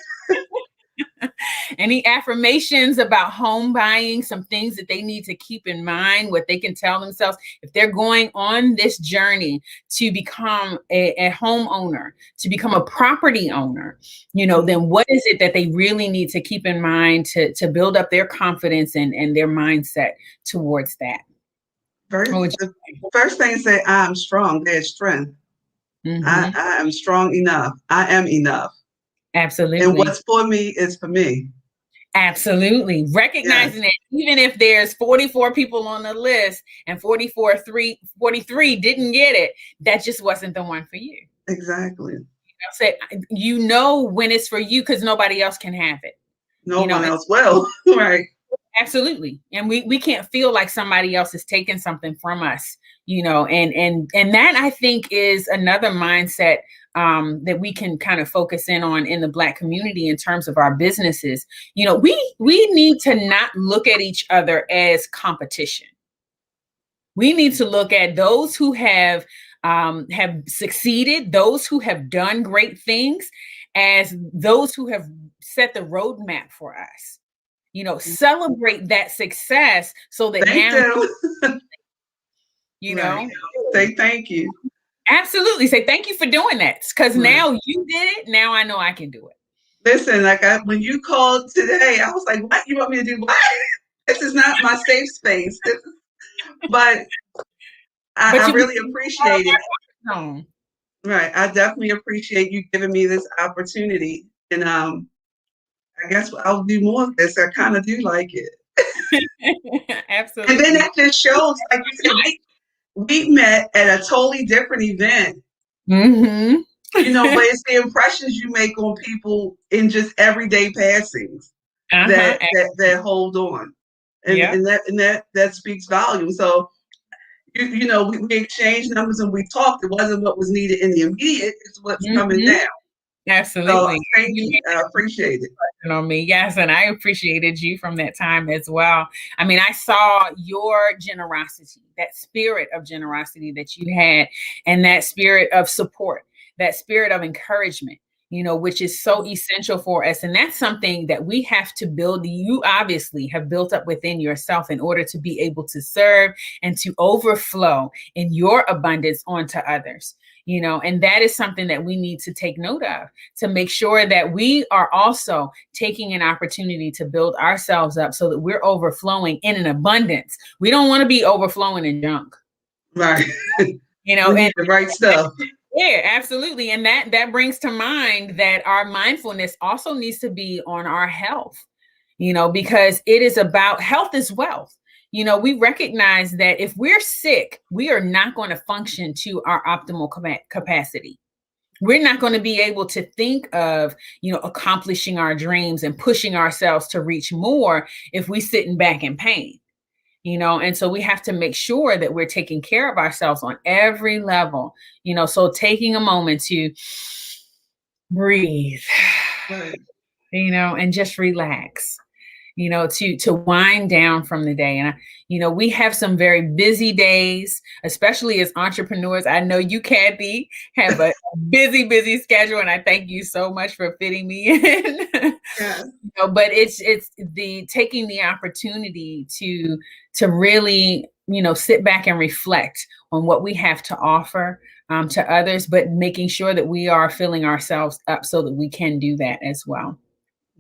Speaker 1: Any affirmations about home buying, some things that they need to keep in mind, what they can tell themselves if they're going on this journey to become a homeowner, to become a property owner, then what is it that they really need to keep in mind to build up their confidence and their mindset towards that?
Speaker 2: The first thing is say, I'm strong. There's strength. I am strong enough. I am enough.
Speaker 1: Absolutely.
Speaker 2: And what's for me is for me.
Speaker 1: Absolutely. Recognizing that even if there's 44 people on the list and 43 didn't get it, that just wasn't the one for you.
Speaker 2: Exactly.
Speaker 1: Say, when it's for you because nobody else can have it.
Speaker 2: No one else will. Right.
Speaker 1: Absolutely. And we can't feel like somebody else is taking something from us, and that I think is another mindset that we can kind of focus in on in the Black community in terms of our businesses. We need to not look at each other as competition. We need to look at those who have succeeded, those who have done great things, as those who have set the roadmap for us. Celebrate that success so that
Speaker 2: say thank you.
Speaker 1: Absolutely. Say thank you for doing that, because now you did it. Now I know I can do it.
Speaker 2: Listen, when you called today, I was like, what? You want me to do what? This is not my safe space. But I really appreciate it. Right. I definitely appreciate you giving me this opportunity. And I guess I'll do more of this. I kind of do like it.
Speaker 1: Absolutely.
Speaker 2: And then that just shows, like you said, we met at a totally different event. But it's the impressions you make on people in just everyday passings that hold on. And that speaks volumes. So we exchanged numbers and we talked. It wasn't what was needed in the immediate, it's what's coming now.
Speaker 1: Absolutely.
Speaker 2: So, thank you. I appreciate it.
Speaker 1: On me. Yes. And I appreciated you from that time as well. I mean, I saw your generosity, that spirit of generosity that you had, and that spirit of support, that spirit of encouragement, which is so essential for us. And that's something that we have to build. You obviously have built up within yourself in order to be able to serve and to overflow in your abundance onto others. And that is something that we need to take note of, to make sure that we are also taking an opportunity to build ourselves up so that we're overflowing in an abundance. We don't want to be overflowing in junk.
Speaker 2: Right. We need the right stuff.
Speaker 1: Yeah, absolutely. And that brings to mind that our mindfulness also needs to be on our health, because it is about health is wealth. We recognize that if we're sick, we are not going to function to our optimal capacity. We're not going to be able to think of, accomplishing our dreams and pushing ourselves to reach more if we're sitting back in pain, and so we have to make sure that we're taking care of ourselves on every level, so taking a moment to breathe, and just relax. To wind down from the day. And, we have some very busy days, especially as entrepreneurs. I know you, Kathy, have a busy schedule, and I thank you so much for fitting me in.
Speaker 2: Yes.
Speaker 1: But it's the taking the opportunity to really, sit back and reflect on what we have to offer to others, but making sure that we are filling ourselves up so that we can do that as well.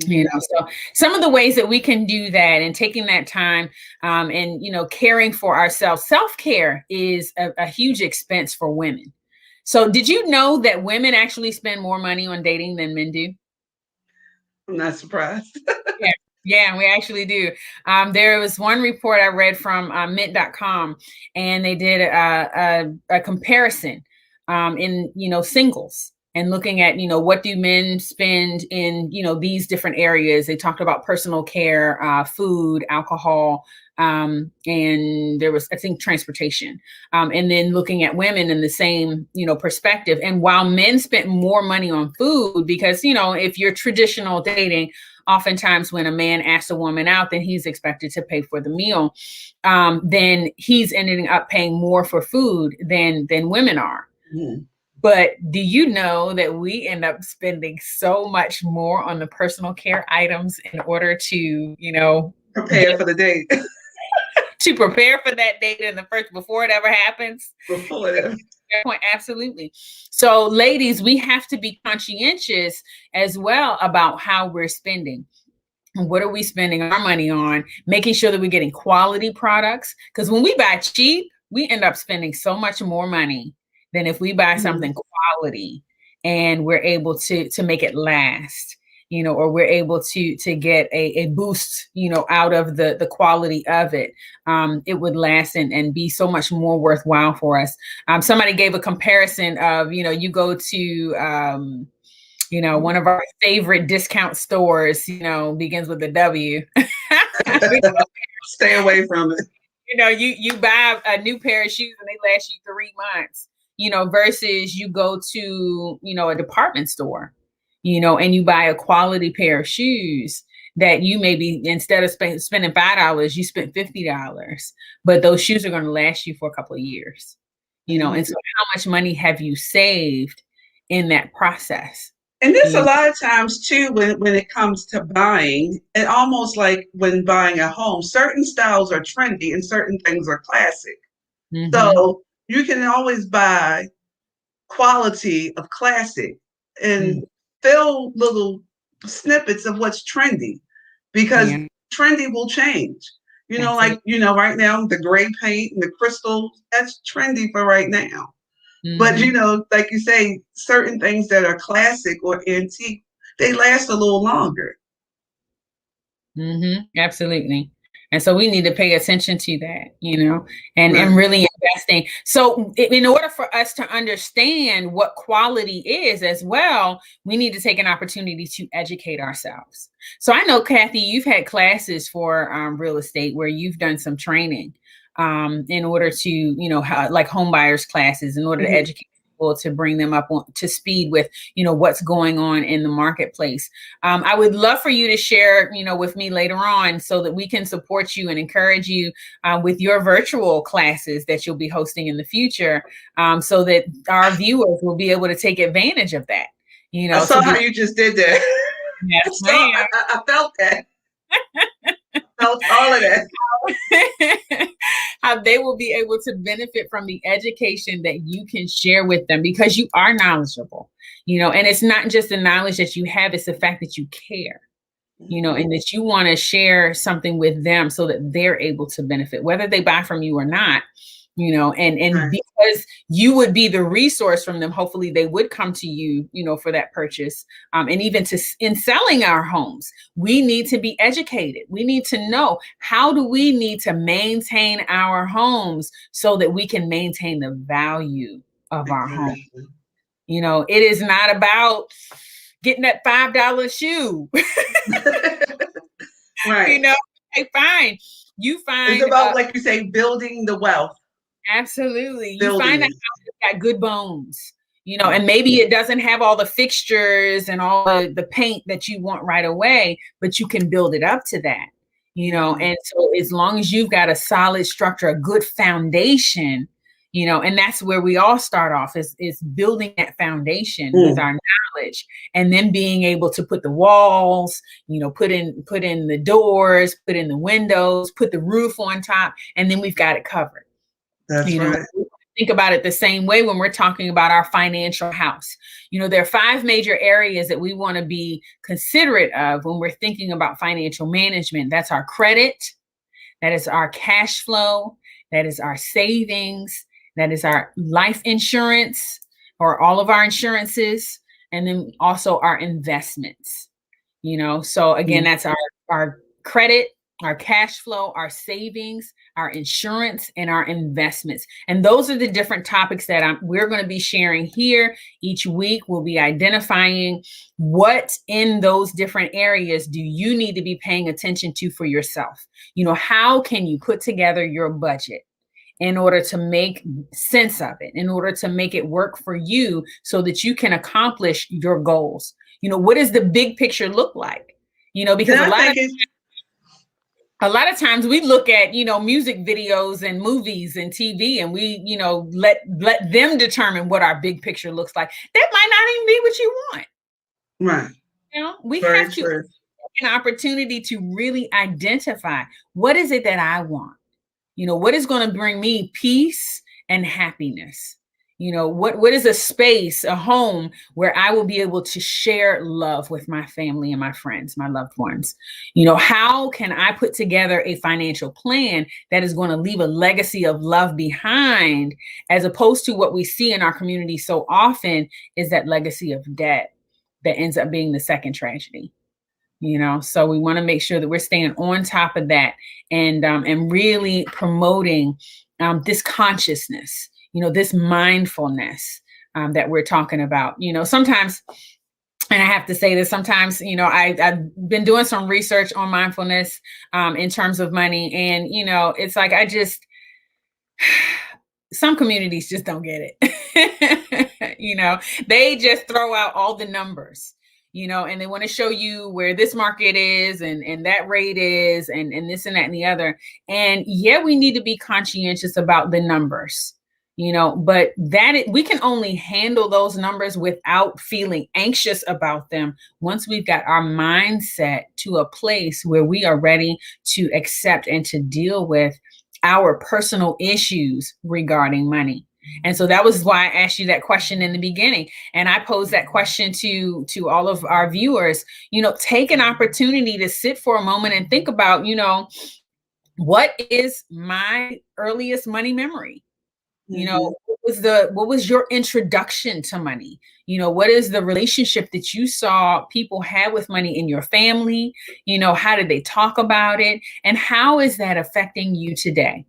Speaker 1: So some of the ways that we can do that and taking that time and, caring for ourselves. Self-care is a huge expense for women. So did you know that women actually spend more money on dating than men do?
Speaker 2: I'm not surprised.
Speaker 1: Yeah, we actually do. There was one report I read from mint.com, and they did a comparison in, singles. And looking at, what do men spend in, these different areas. They talked about personal care, food, alcohol, and there was, I think, transportation. And then looking at women in the same, perspective. And while men spent more money on food, because, if you're traditional dating, oftentimes when a man asks a woman out, then he's expected to pay for the meal. Then he's ending up paying more for food than women are. But do you know that we end up spending so much more on the personal care items in order to,
Speaker 2: Prepare for the date.
Speaker 1: to prepare for that date in the first, before it ever happens?
Speaker 2: Before that.
Speaker 1: Point, absolutely. So ladies, we have to be conscientious as well about how we're spending. What are we spending our money on? Making sure that we're getting quality products. Because when we buy cheap, we end up spending so much more money than if we buy something quality and we're able to make it last, or we're able to get a boost, out of the quality of it. It would last and be so much more worthwhile for us. Somebody gave a comparison of, you go to one of our favorite discount stores, begins with a W.
Speaker 2: Stay away from it.
Speaker 1: You buy a new pair of shoes and they last you 3 months, versus you go to, a department store, and you buy a quality pair of shoes that you maybe, instead of spending $5, you spent $50, but those shoes are going to last you for a couple of years, and so how much money have you saved in that process?
Speaker 2: And this a lot of times too, when it comes to buying, and almost like when buying a home, certain styles are trendy and certain things are classic. So you can always buy quality of classic and fill little snippets of what's trendy, because trendy will change. Like, right now, the gray paint and the crystal, that's trendy for right now. But, like you say, certain things that are classic or antique, they last a little longer.
Speaker 1: Absolutely. And so we need to pay attention to that, and really investing. So in order for us to understand what quality is as well, we need to take an opportunity to educate ourselves. So I know, Kathy, you've had classes for real estate where you've done some training in order to, like home buyers classes, in order to educate people, to bring them up to speed with, what's going on in the marketplace. I would love for you to share, with me later on so that we can support you and encourage you with your virtual classes that you'll be hosting in the future, so that our viewers will be able to take advantage of that.
Speaker 2: I saw how you just did that.
Speaker 1: Yes,
Speaker 2: I felt that. Felt all of that.
Speaker 1: How they will be able to benefit from the education that you can share with them, because you are knowledgeable, and it's not just the knowledge that you have, it's the fact that you care, and that you want to share something with them so that they're able to benefit, whether they buy from you or not. And because you would be the resource from them, hopefully they would come to you, for that purchase. And even in selling our homes, we need to be educated. We need to know, how do we need to maintain our homes so that we can maintain the value of our home? It is not about getting that $5 shoe.
Speaker 2: Right.
Speaker 1: Okay, fine. You find
Speaker 2: it's about, like you say, building the wealth.
Speaker 1: Absolutely. You find a house that's got good bones, and maybe it doesn't have all the fixtures and all the paint that you want right away, but you can build it up to that, and so as long as you've got a solid structure, a good foundation, and that's where we all start off, is building that foundation with our knowledge, and then being able to put the walls, put in the doors, put in the windows, put the roof on top, and then we've got it covered.
Speaker 2: That's right.
Speaker 1: Think about it the same way when we're talking about our financial house. There are 5 major areas that we want to be considerate of when we're thinking about financial management. That's our credit, that is our cash flow, that is our savings, that is our life insurance, or all of our insurances, and then also our investments. So again, that's our credit, our cash flow, our savings, our insurance, and our investments. And those are the different topics that we're going to be sharing here each week. We'll be identifying what in those different areas do you need to be paying attention to for yourself. How can you put together your budget in order to make sense of it, in order to make it work for you so that you can accomplish your goals? What does the big picture look like? Because a lot of A lot of times we look at, music videos and movies and TV, and we, let them determine what our big picture looks like. That might not even be what you want.
Speaker 2: Right.
Speaker 1: We
Speaker 2: Very
Speaker 1: have to
Speaker 2: true.
Speaker 1: take an opportunity to really identify, what is it that I want? What is going to bring me peace and happiness? What is a space, a home where I will be able to share love with my family and my friends, my loved ones? How can I put together a financial plan that is going to leave a legacy of love behind, as opposed to what we see in our community so often is that legacy of debt that ends up being the second tragedy. So we want to make sure that we're staying on top of that, and really promoting this consciousness, this mindfulness that we're talking about. Sometimes, and I have to say this, sometimes, I've been doing some research on mindfulness in terms of money, and it's like some communities just don't get it. They just throw out all the numbers, and they want to show you where this market is and that rate is and this and that and the other. And yeah, we need to be conscientious about the numbers, but we can only handle those numbers without feeling anxious about them once we've got our mindset to a place where we are ready to accept and to deal with our personal issues regarding money. And so that was why I asked you that question in the beginning. And I posed that question to all of our viewers. Take an opportunity to sit for a moment and think about, what is my earliest money memory? What was your introduction to money? What is the relationship that you saw people have with money in your family? How did they talk about it? And how is that affecting you today?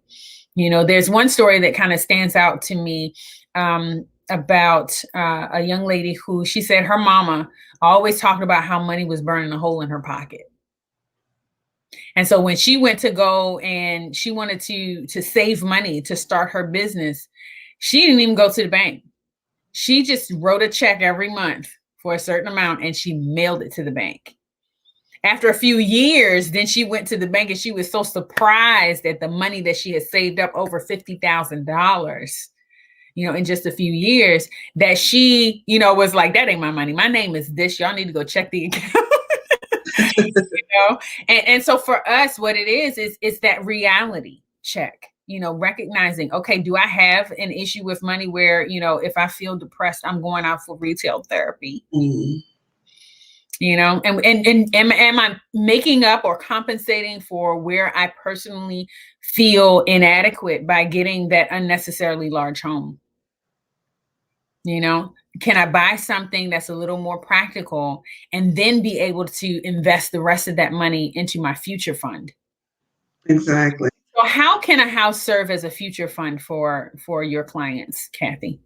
Speaker 1: There's one story that kind of stands out to me about a young lady who, she said her mama always talked about how money was burning a hole in her pocket. And so when she went to go and she wanted to save money to start her business, she didn't even go to the bank. She just wrote a check every month for a certain amount and she mailed it to the bank. After a few years, then she went to the bank and she was so surprised at the money that she had saved up, over $50,000, in just a few years, that she, was like, that ain't my money. My name is this. Y'all need to go check the account. And so for us, what it is that reality check, recognizing, okay, do I have an issue with money where, if I feel depressed, I'm going out for retail therapy? Mm-hmm. And am I making up or compensating for where I personally feel inadequate by getting that unnecessarily large home? Can I buy something that's a little more practical and then be able to invest the rest of that money into my future fund?
Speaker 2: Exactly.
Speaker 1: So how can a house serve as a future fund for your clients, Kathy?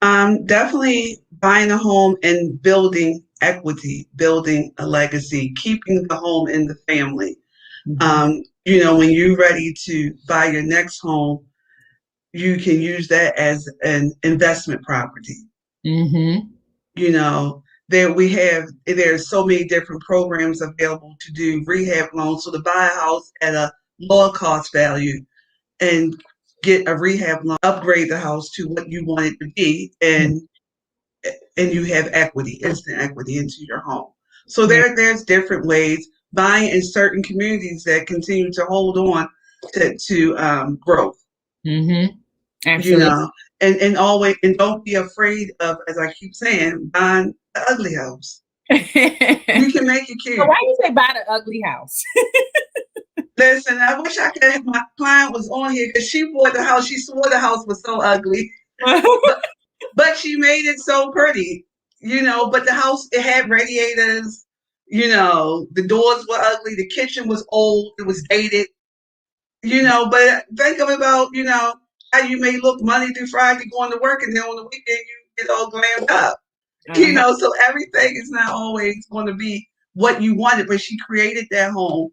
Speaker 2: Definitely buying a home and building equity, building a legacy, keeping the home in the family. Mm-hmm. When you're ready to buy your next home, you can use that as an investment property. Mm-hmm. There's so many different programs available to do rehab loans. So to buy a house at a lower cost value and get a rehab loan, upgrade the house to what you want it to be, and you have equity, instant equity into your home. So there's different ways, buying in certain communities that continue to hold on to growth. Mm-hmm. Absolutely. And always, and don't be afraid of, as I keep saying, buying the ugly house. You can make it cute.
Speaker 1: So why do you say buy the ugly house?
Speaker 2: Listen, I wish I could have, my client was on here because she bought the house. She swore the house was so ugly. But she made it so pretty, but the house, it had radiators, the doors were ugly. The kitchen was old. It was dated, but think about, how you may look Monday through Friday going to work, and then on the weekend you get all glammed up, so everything is not always going to be what you wanted, but she created that home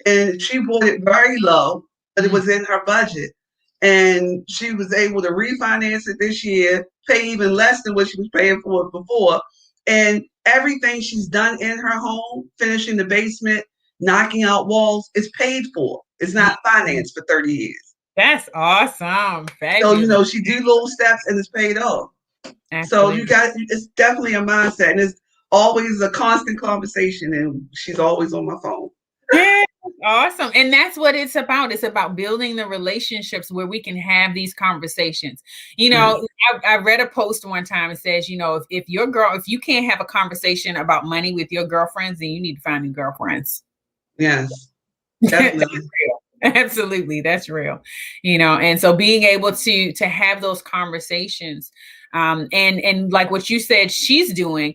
Speaker 2: and she bought it very low, but it was in her budget. And she was able to refinance it this year, pay even less than what she was paying for it before. And everything she's done in her home, finishing the basement, knocking out walls is paid for. It's not financed for 30 years.
Speaker 1: That's awesome.
Speaker 2: So,
Speaker 1: Fabulous.
Speaker 2: she do little steps and it's paid off. So
Speaker 1: Absolutely.
Speaker 2: it's definitely a mindset, and it's always a constant conversation, and she's always on my phone.
Speaker 1: Yeah, awesome. And that's what it's about. It's about building the relationships where we can have these conversations.
Speaker 2: Yes.
Speaker 1: I read a post one time. It says, if you can't have a conversation about money with your girlfriends, then you need to find new girlfriends.
Speaker 2: Yes,
Speaker 1: That's
Speaker 2: definitely.
Speaker 1: real. Absolutely, that's real. And so being able to have those conversations, and like what you said, she's doing.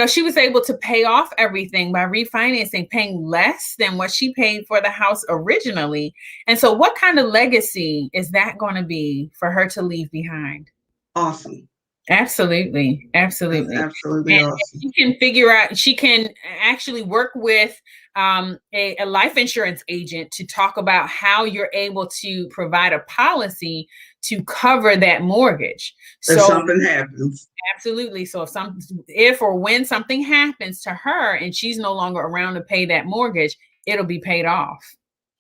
Speaker 1: She was able to pay off everything by refinancing, paying less than what she paid for the house originally. And so, what kind of legacy is that going to be for her to leave behind?
Speaker 2: Awesome.
Speaker 1: Absolutely.
Speaker 2: That's
Speaker 1: Absolutely.
Speaker 2: absolutely
Speaker 1: And
Speaker 2: awesome.
Speaker 1: she can figure out, she can actually work with a life insurance agent to talk about how you're able to provide a policy to cover that mortgage.
Speaker 2: If
Speaker 1: So
Speaker 2: something happens.
Speaker 1: absolutely. So if or when something happens to her and she's no longer around to pay that mortgage, it'll be paid off.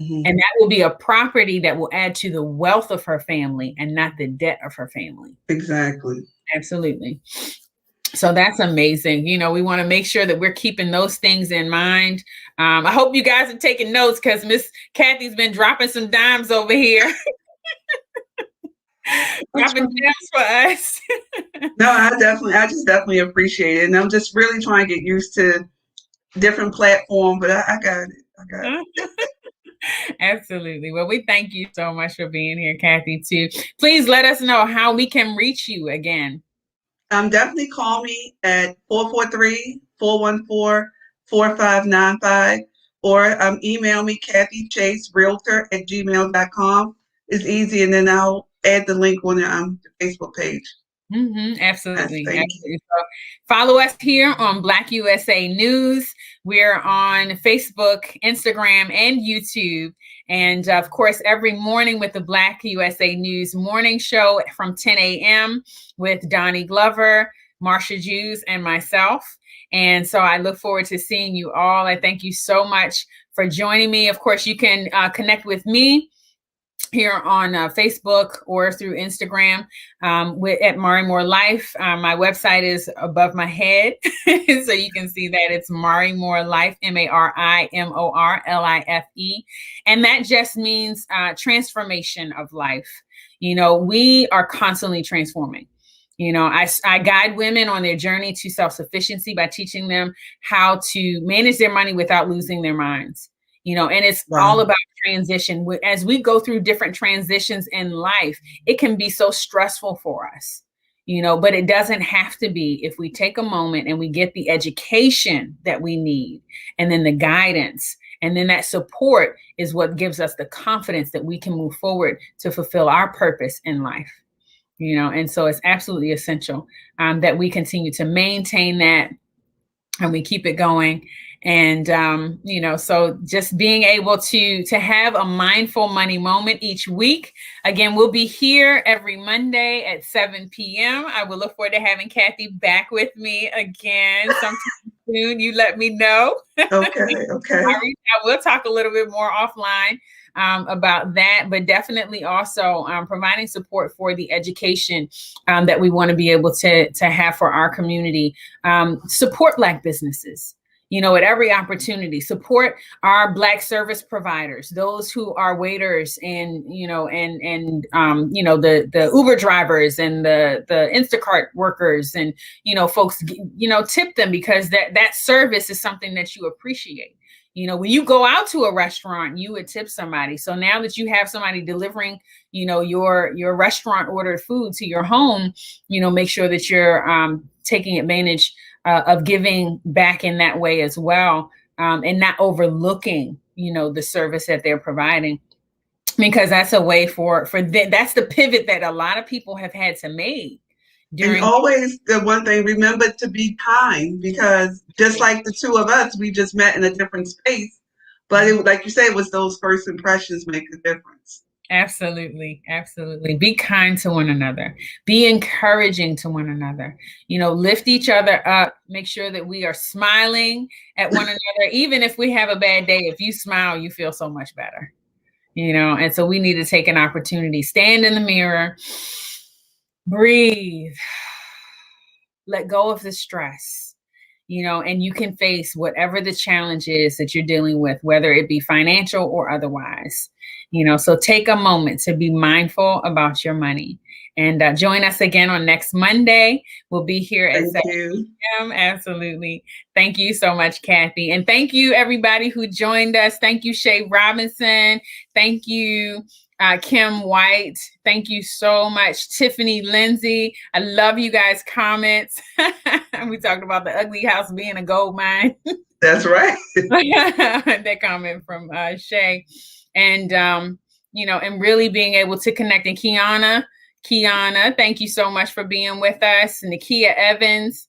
Speaker 2: Mm-hmm.
Speaker 1: And that will be a property that will add to the wealth of her family and not the debt of her family.
Speaker 2: Exactly.
Speaker 1: Absolutely. So that's amazing. We want to make sure that we're keeping those things in mind. I hope you guys are taking notes because Miss Kathy's been dropping some dimes over here. Dropping gems for us.
Speaker 2: No, I just definitely appreciate it. And I'm just really trying to get used to different platforms, but I got it. I got it.
Speaker 1: Absolutely. Well, we thank you so much for being here, Kathy, too. Please let us know how we can reach you again.
Speaker 2: Definitely call me at 443-414-4595 or email me kathychaserealtor@gmail.com. It's easy, and then I'll add the link on the Facebook page.
Speaker 1: Absolutely.
Speaker 2: Yes, thank you.
Speaker 1: So follow us here on Black USA News. We're on Facebook, Instagram, and YouTube. And of course, every morning with the Black USA News morning show from 10 a.m. with Donnie Glover, Marsha Jews, and myself. And so I look forward to seeing you all. I thank you so much for joining me. Of course, you can connect with me here on Facebook or through Instagram at Mari Moore Life. My website is above my head, so you can see that it's Mari Moore Life, MARIMORLIFE. And that just means transformation of life. We are constantly transforming. I guide women on their journey to self-sufficiency by teaching them how to manage their money without losing their minds. And it's all about transition. As we go through different transitions in life, it can be so stressful for us, but it doesn't have to be if we take a moment and we get the education that we need, and then the guidance, and then that support is what gives us the confidence that we can move forward to fulfill our purpose in life. And so it's absolutely essential that we continue to maintain that and we keep it going. And, so just being able to have a mindful money moment each week. Again, we'll be here every Monday at 7 p.m. I will look forward to having Kathy back with me again sometime soon. You let me know.
Speaker 2: Okay.
Speaker 1: I will talk a little bit more offline about that, but definitely also providing support for the education that we want to be able to have for our community. Support Black businesses. At every opportunity, support our Black service providers, those who are waiters and, the Uber drivers and the Instacart workers and, folks, tip them because that service is something that you appreciate. When you go out to a restaurant, you would tip somebody. So now that you have somebody delivering, your restaurant ordered food to your home, make sure that you're taking advantage of giving back in that way as well, and not overlooking, the service that they're providing, because that's a way for that's the pivot that a lot of people have had to make.
Speaker 2: And always the one thing, remember to be kind, because just like the two of us, we just met in a different space. But like you say, it was those first impressions make a difference.
Speaker 1: Absolutely. Absolutely. Be kind to one another. Be encouraging to one another. Lift each other up. Make sure that we are smiling at one another. Even if we have a bad day, if you smile, you feel so much better. And so we need to take an opportunity, stand in the mirror, breathe, let go of the stress, and you can face whatever the challenge is that you're dealing with, whether it be financial or otherwise. So take a moment to be mindful about your money, and join us again on next Monday. We'll be here at 7 p.m. Absolutely. Thank you so much, Kathy. And thank you, everybody who joined us. Thank you, Shay Robinson. Thank you, Kim White. Thank you so much, Tiffany Lindsay. I love you guys' comments. We talked about the ugly house being a gold mine.
Speaker 2: That's right.
Speaker 1: That comment from Shay. And, and really being able to connect. And Kiana, thank you so much for being with us. And Nakia Evans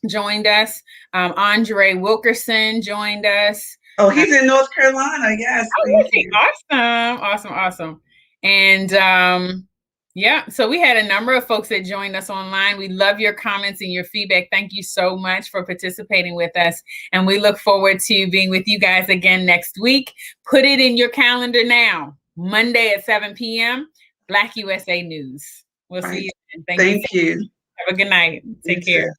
Speaker 1: joined us. Andre Wilkerson joined us.
Speaker 2: Oh, he's in North Carolina. Yes.
Speaker 1: Awesome. And yeah, so we had a number of folks that joined us online. We love your comments and your feedback. Thank you so much for participating with us. And we look forward to being with you guys again next week. Put it in your calendar now. Monday at 7 p.m. Black USA News. We'll see you then.
Speaker 2: Thank you.
Speaker 1: Have a good night. Take care.